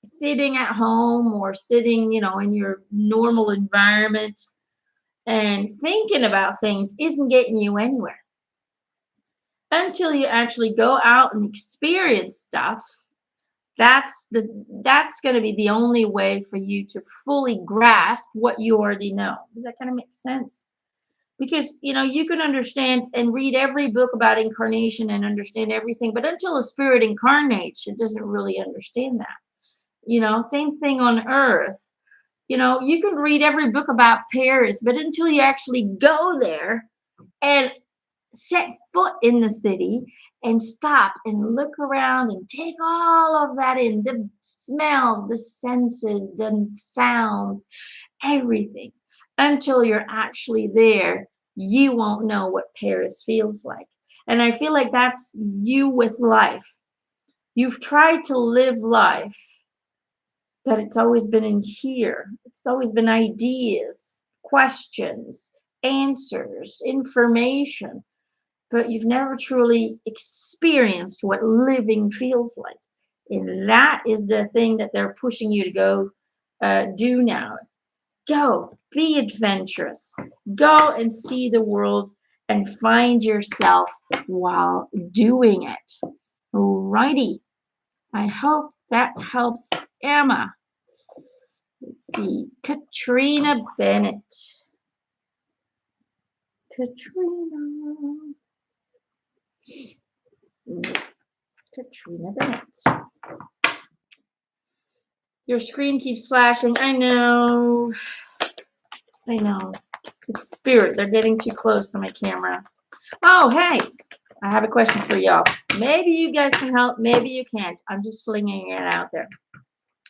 sitting at home or sitting, in your normal environment and thinking about things isn't getting you anywhere until you actually go out and experience stuff. That's going to be the only way for you to fully grasp what you already know. Does that kind of make sense? Because you can understand and read every book about incarnation and understand everything, but until a spirit incarnates, it doesn't really understand that. Same thing on earth. You can read every book about Paris, but until you actually go there and set foot in the city and stop and look around and take all of that in, the smells, the senses, the sounds, everything, until you're actually there, you won't know what Paris feels like. And I feel like that's you with life. You've tried to live life, but it's always been in here. It's always been ideas, questions, answers, information, but you've never truly experienced what living feels like. And that is the thing that they're pushing you to go do now. Go, be adventurous. Go and see the world and find yourself while doing it. Alrighty. I hope that helps Emma. Let's see. Katrina Bennett. Katrina Bennett. Your screen keeps flashing. I know. It's spirit. They're getting too close to my camera. Oh, hey. I have a question for y'all. Maybe you guys can help. Maybe you can't. I'm just flinging it out there.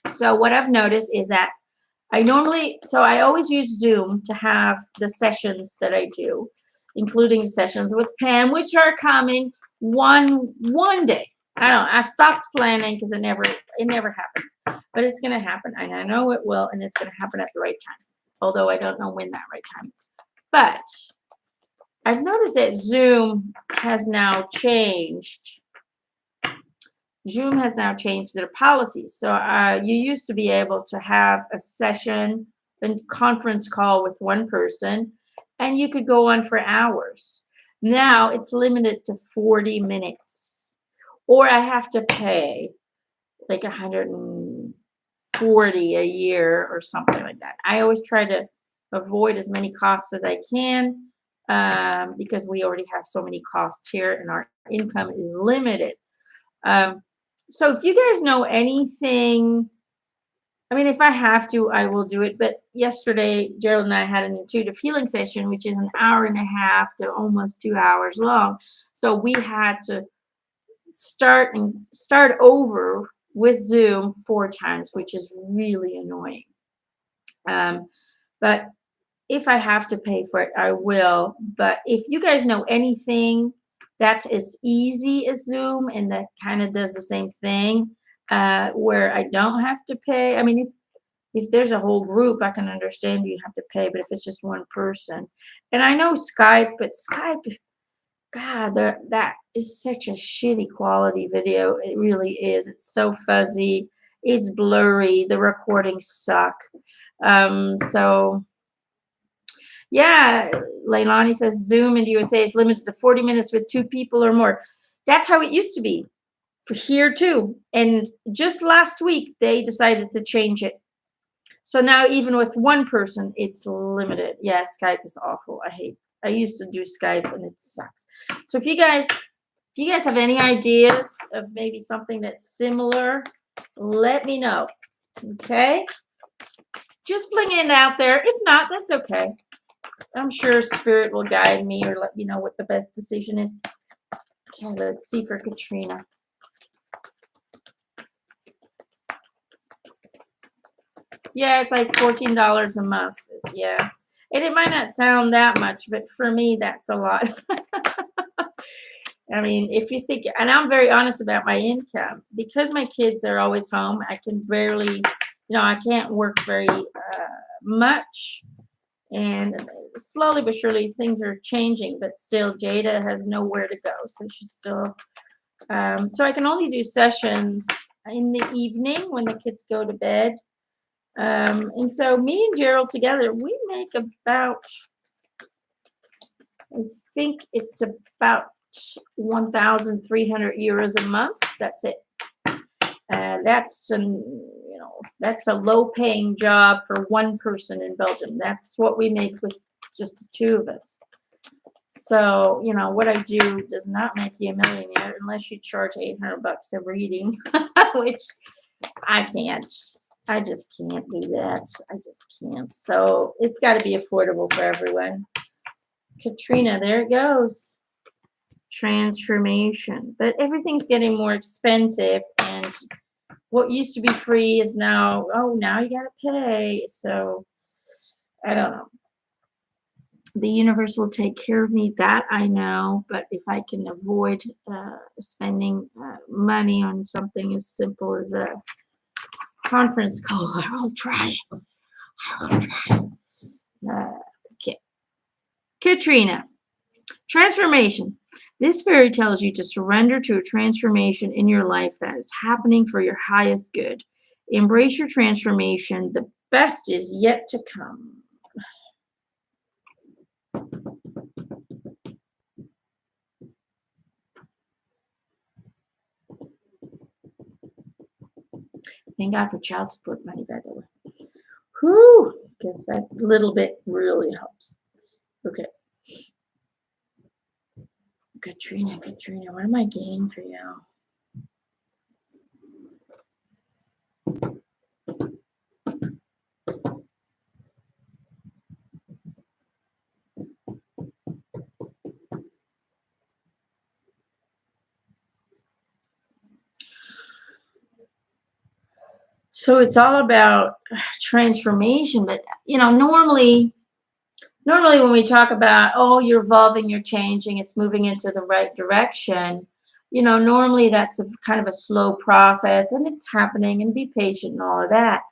So what I've noticed is that I always use Zoom to have the sessions that I do, including sessions with Pam, which are coming one day. I don't know. I've stopped planning because it never happens, but it's going to happen, and I know it will, and it's going to happen at the right time. Although I don't know when that right time is. But I've noticed that Zoom has now changed. Zoom has now changed their policies. So you used to be able to have a session, a conference call with one person, and you could go on for hours. Now it's limited to 40 minutes. Or I have to pay like $140 a year or something like that. I always try to avoid as many costs as I can because we already have so many costs here and our income is limited. So if you guys know anything, I mean, if I have to, I will do it. But yesterday, Gerald and I had an intuitive healing session, which is an hour and a half to almost 2 hours long. So we had to start over with Zoom 4 times, which is really annoying. But if I have to pay for it, I will. But if you guys know anything that's as easy as Zoom and that kind of does the same thing, where I don't have to pay. I mean, if there's a whole group, I can understand you have to pay, but if it's just one person, and I know Skype, but Skype, God, that is such a shitty quality video. It really is. It's so fuzzy. It's blurry. The recordings suck. So yeah, Leilani says Zoom in the USA is limited to 40 minutes with 2 people or more. That's how it used to be for here too. And just last week, they decided to change it. So now even with one person, it's limited. Yeah, Skype is awful. I used to do Skype and it sucks. So if you guys If you guys have any ideas of maybe something that's similar, let me know. Okay? Just flinging it out there. If not, that's okay. I'm sure spirit will guide me or let me know what the best decision is. Okay, let's see for Katrina. Yeah, it's like $14 a month. Yeah. And it might not sound that much, but for me, that's a lot. I mean, if you think, and I'm very honest about my income because my kids are always home, I can barely, I can't work very much. And slowly but surely things are changing, but still Jada has nowhere to go. So she's still, so I can only do sessions in the evening when the kids go to bed. And so me and Gerald together, we make about, I think it's about 1,300 euros a month. That's it. And that's a low paying job for one person in Belgium. That's what we make with just the two of us. So, what I do does not make you a millionaire unless you charge $800 a reading, which I can't. I just can't do that. I just can't. So it's got to be affordable for everyone. Katrina, there it goes. Transformation. But everything's getting more expensive, and what used to be free is now, now you got to pay. So I don't know. The universe will take care of me. That I know. But if I can avoid spending money on something as simple as a conference call, I will try. Okay. Katrina, transformation. This fairy tells you to surrender to a transformation in your life that is happening for your highest good. Embrace your transformation. The best is yet to come. Thank God for child support money, by the way. Whew, because that little bit really helps. Okay. Katrina, what am I getting for you? So it's all about transformation, but normally when we talk about, you're evolving, you're changing, it's moving into the right direction, normally that's a kind of a slow process and it's happening, and be patient and all of that.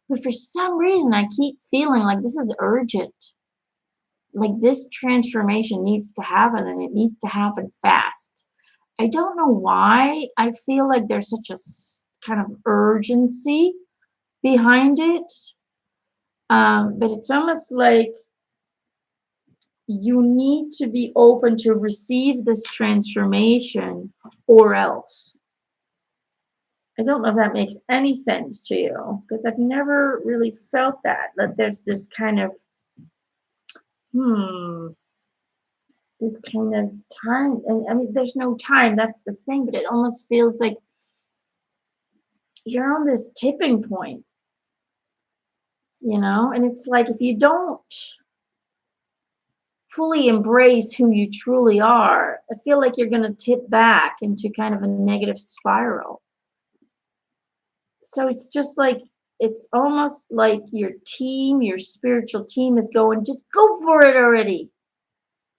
But for some reason, I keep feeling like this is urgent. Like this transformation needs to happen, and it needs to happen fast. I don't know why. I feel like there's such a kind of urgency behind it. But it's almost like you need to be open to receive this transformation or else. I don't know if that makes any sense to you, because I've never really felt that there's this kind of, this kind of time. And I mean, there's no time, that's the thing, but it almost feels like you're on this tipping point, and it's like if you don't fully embrace who you truly are, I feel like you're going to tip back into kind of a negative spiral. So it's just like, it's almost like your team, your spiritual team is going, just go for it already.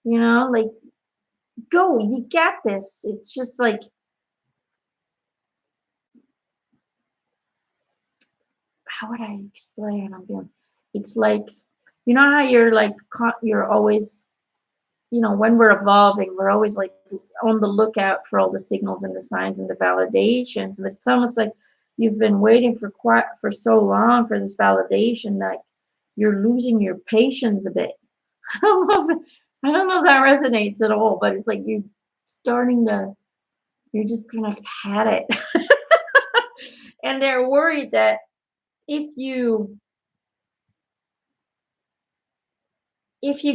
Like, go, you got this. It's just like, how would I explain? It's like, how you're like, you're always, when we're evolving, we're always like on the lookout for all the signals and the signs and the validations. But it's almost like you've been waiting for so long for this validation that you're losing your patience a bit. I don't know if that resonates at all, but it's like you're just kind of had it. And they're worried that if you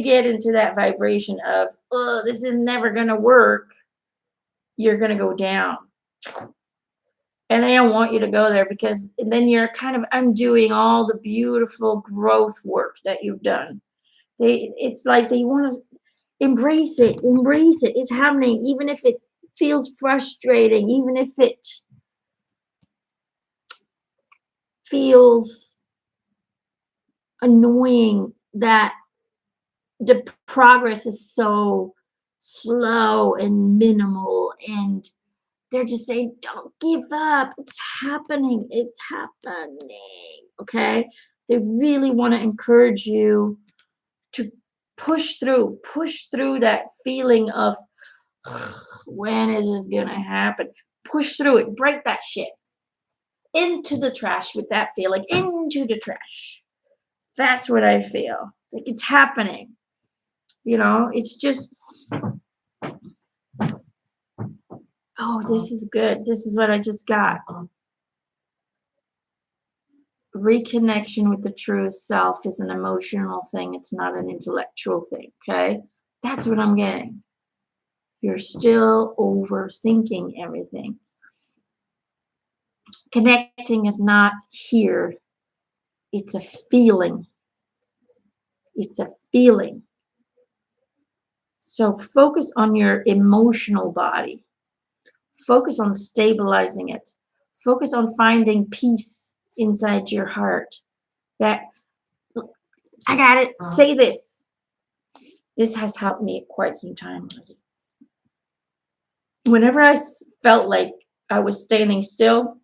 get into that vibration of, this is never going to work, you're going to go down. And they don't want you to go there because then you're kind of undoing all the beautiful growth work that you've done. It's like they want to embrace it, embrace it. It's happening, even if it feels frustrating, even if it feels annoying that the progress is so slow and minimal, and they're just saying, don't give up. It's happening. It's happening. Okay. They really want to encourage you to push through that feeling of when is this going to happen? Push through it. Break that shit into the trash with that feeling, into the trash. That's what I feel. It's like it's happening. It's just, oh, this is good. This is what I just got. Reconnection with the true self is an emotional thing. It's not an intellectual thing. Okay. That's what I'm getting. You're still overthinking everything. Connecting is not here. It's a feeling. It's a feeling. So focus on your emotional body. Focus on stabilizing it. Focus on finding peace inside your heart. That, I got it. Say this. This has helped me quite some time already. Whenever I felt like I was standing still,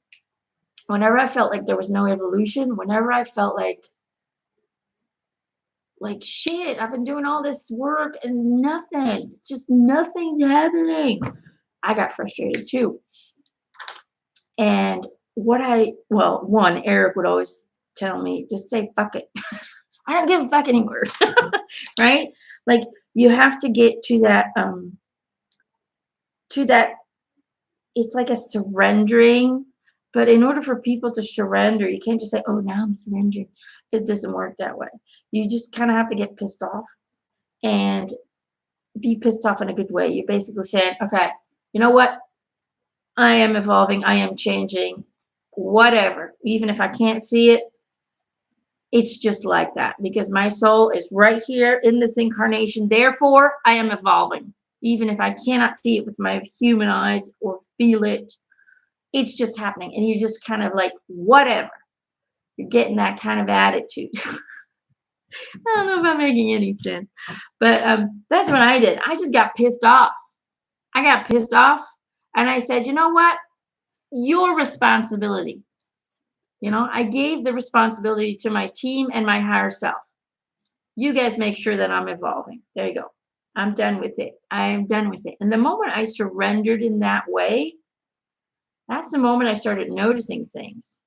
whenever I felt like there was no evolution, whenever I felt like shit, I've been doing all this work and nothing, just nothing's happening, I got frustrated too. And one, Eric would always tell me, just say fuck it. I don't give a fuck anymore. Right? Like, you have to get to that, it's like a surrendering. But in order for people to surrender, you can't just say, oh, now I'm surrendering. It doesn't work that way. You just kind of have to get pissed off and be pissed off in a good way. You're basically saying, okay, you know what? I am evolving. I am changing. Whatever. Even if I can't see it, it's just like that because my soul is right here in this incarnation. Therefore, I am evolving. Even if I cannot see it with my human eyes or feel it, it's just happening. And you're just kind of like, whatever. You're getting that kind of attitude. I don't know if I'm making any sense, but that's what I did. I just got pissed off. I got pissed off and I said, you know what? Your responsibility. I gave the responsibility to my team and my higher self. You guys make sure that I'm evolving. There you go. I'm done with it. I am done with it. And the moment I surrendered in that way, that's the moment I started noticing things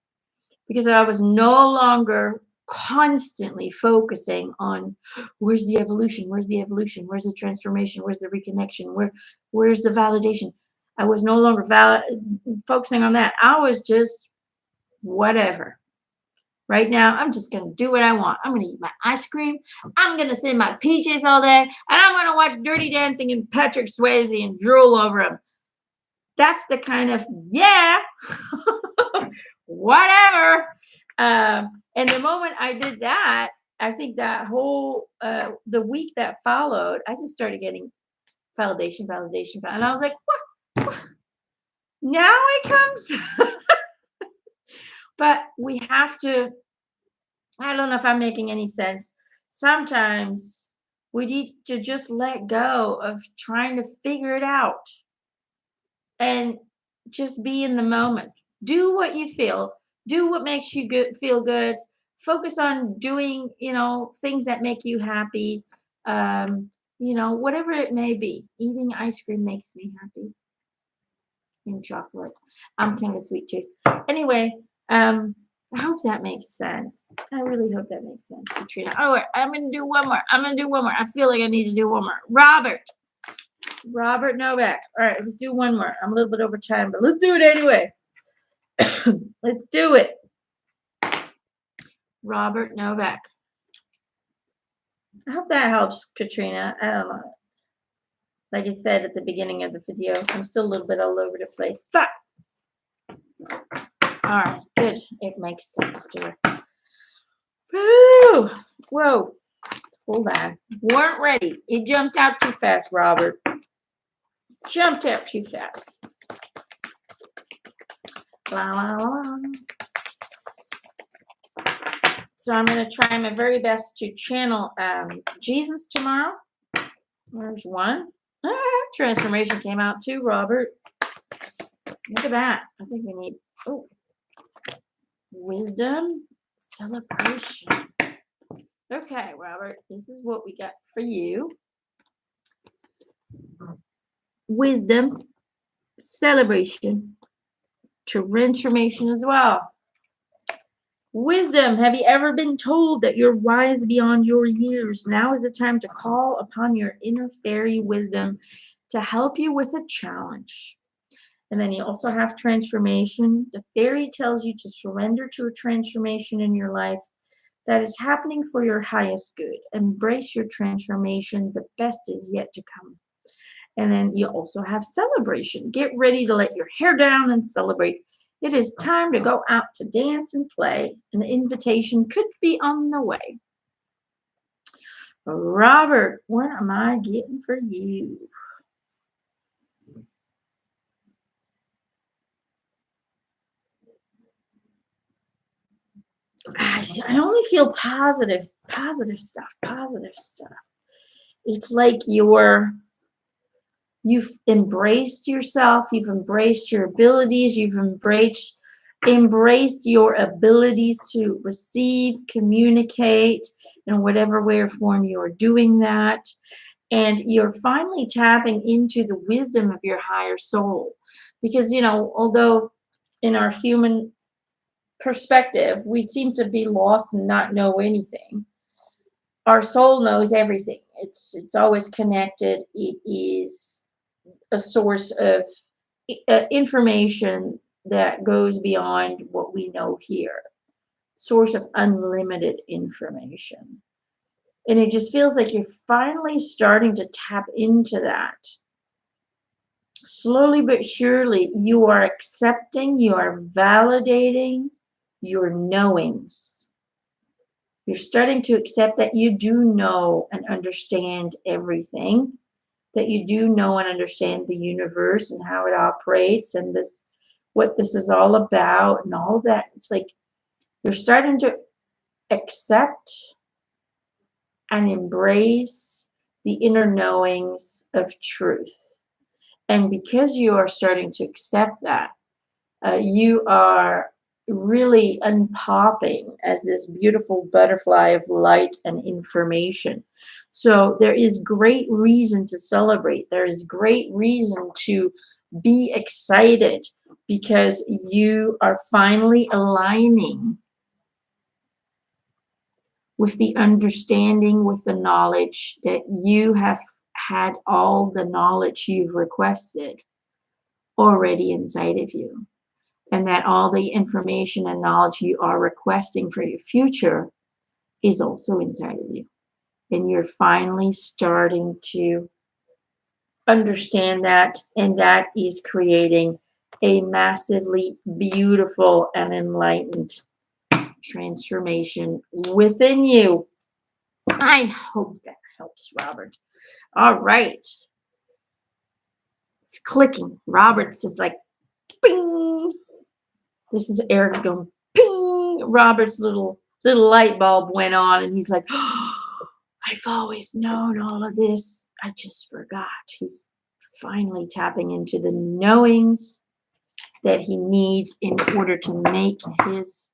because I was no longer constantly focusing on where's the evolution, where's the evolution, where's the transformation, where's the reconnection, where's the validation. I was no longer focusing on that. I was just whatever. Right now, I'm just going to do what I want. I'm going to eat my ice cream. I'm going to sit in my PJs all day. And I'm going to watch Dirty Dancing and Patrick Swayze and drool over him. That's the kind of, yeah, whatever. And the moment I did that, I think that whole, the week that followed, I just started getting validation. And I was like, what? Now it comes. But we have to, I don't know if I'm making any sense. Sometimes we need to just let go of trying to figure it out and just be in the moment. Do what you feel. Do what makes you feel good. Focus on doing, things that make you happy. Whatever it may be. Eating ice cream makes me happy. And chocolate. I'm kind of a sweet tooth. Anyway, I hope that makes sense. I really hope that makes sense, Katrina. Oh, I'm going to do one more. I feel like I need to do one more. Robert Novak. All right, let's do one more. I'm a little bit over time, but let's do it anyway. Let's do it. Robert Novak. I hope that helps, Katrina. I don't know. Like I said at the beginning of the video, I'm still a little bit all over the place, but all right, good. It makes sense to her. Woo! Whoa. Hold on. Weren't ready. It jumped out too fast, Robert. Jumped out too fast. La, la, la. So I'm going to try my very best to channel Jesus tomorrow. There's one. Transformation came out too, Robert. Look at that. I think we need wisdom, celebration. Okay, Robert, this is what we got for you. Wisdom, celebration, transformation as well. Wisdom, have you ever been told that you're wise beyond your years? Now is the time to call upon your inner fairy wisdom to help you with a challenge. And then you also have transformation. The fairy tells you to surrender to a transformation in your life that is happening for your highest good. Embrace your transformation. The best is yet to come. And then you also have celebration. Get ready to let your hair down and celebrate. It is time to go out to dance and play. An invitation could be on the way. Robert, what am I getting for you? I only feel positive stuff. It's like you've embraced yourself, you've embraced your abilities, you've embraced your abilities to receive, communicate in whatever way or form you're doing that. And you're finally tapping into the wisdom of your higher soul. Because, although in our human perspective, we seem to be lost and not know anything. Our soul knows everything. It's always connected. It is a source of information that goes beyond what we know here. Source of unlimited information. And it just feels like you're finally starting to tap into that. Slowly but surely, you are accepting, you are validating your knowings. You're starting to accept that you do know and understand everything, that you do know and understand the universe and how it operates and what this is all about and all that. It's like you're starting to accept and embrace the inner knowings of truth. And because you are starting to accept that, you are really unpopping as this beautiful butterfly of light and information. So there is great reason to celebrate. There is great reason to be excited because you are finally aligning with the understanding, with the knowledge that you have had all the knowledge you've requested already inside of you. And that all the information and knowledge you are requesting for your future is also inside of you. And you're finally starting to understand that, and that is creating a massively beautiful and enlightened transformation within you. I hope that helps, Robert. All right. It's clicking. Robert's is like, bing. This is Eric going, ping. Robert's little light bulb went on, and he's like, oh, I've always known all of this. I just forgot. He's finally tapping into the knowings that he needs in order to make his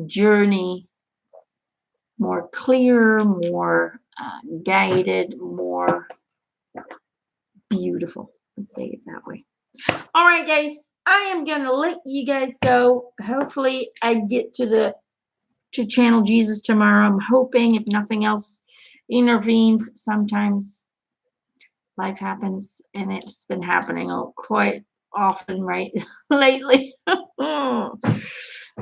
journey more clear, more guided, more beautiful. Let's say it that way. All right, guys. I am going to let you guys go. Hopefully, I get to channel Jesus tomorrow. I'm hoping, if nothing else intervenes. Sometimes life happens, and it's been happening quite often, right, lately.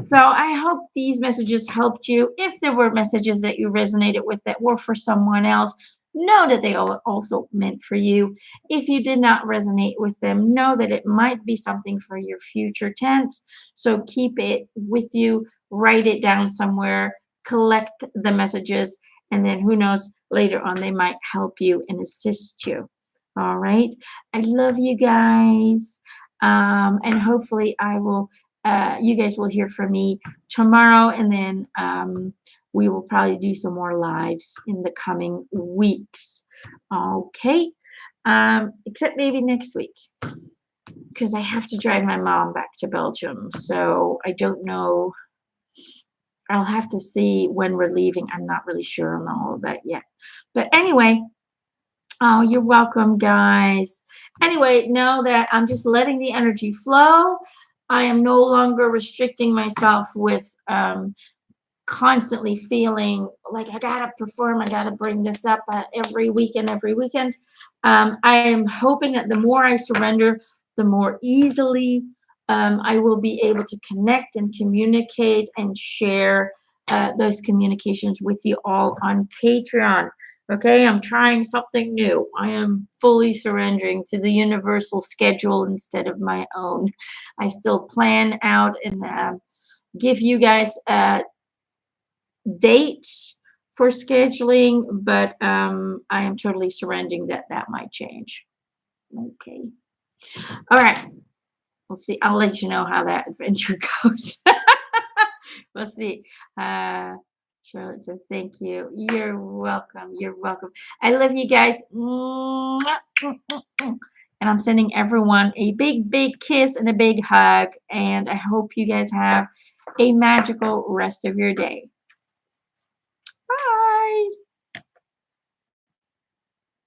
So I hope these messages helped you. If there were messages that you resonated with that were for someone else, know that they are also meant for you. If you did not resonate with them, know that it might be something for your future tense. So keep it with you, write it down somewhere, collect the messages, and then who knows, later on, they might help you and assist you. All right. I love you guys. And hopefully, you guys will hear from me tomorrow, and then we will probably do some more lives in the coming weeks. Okay. Except maybe next week because I have to drive my mom back to Belgium. So I don't know. I'll have to see when we're leaving. I'm not really sure on all of that yet. But anyway, oh, you're welcome, guys. Anyway, know that I'm just letting the energy flow. I am no longer restricting myself with constantly feeling like I gotta perform, I gotta bring this up every weekend, every weekend. I am hoping that the more I surrender, the more easily I will be able to connect and communicate and share those communications with you all on Patreon. Okay, I'm trying something new. I am fully surrendering to the universal schedule instead of my own. I still plan out and give you guys dates for scheduling, but I am totally surrendering that that might change. Okay. All right. We'll see. I'll let you know how that adventure goes. We'll see. Uh, Charlotte says, thank you. You're welcome. You're welcome. I love you guys. Mwah, mm, mm, mm. And I'm sending everyone a big, big kiss and a big hug. And I hope you guys have a magical rest of your day. Bye.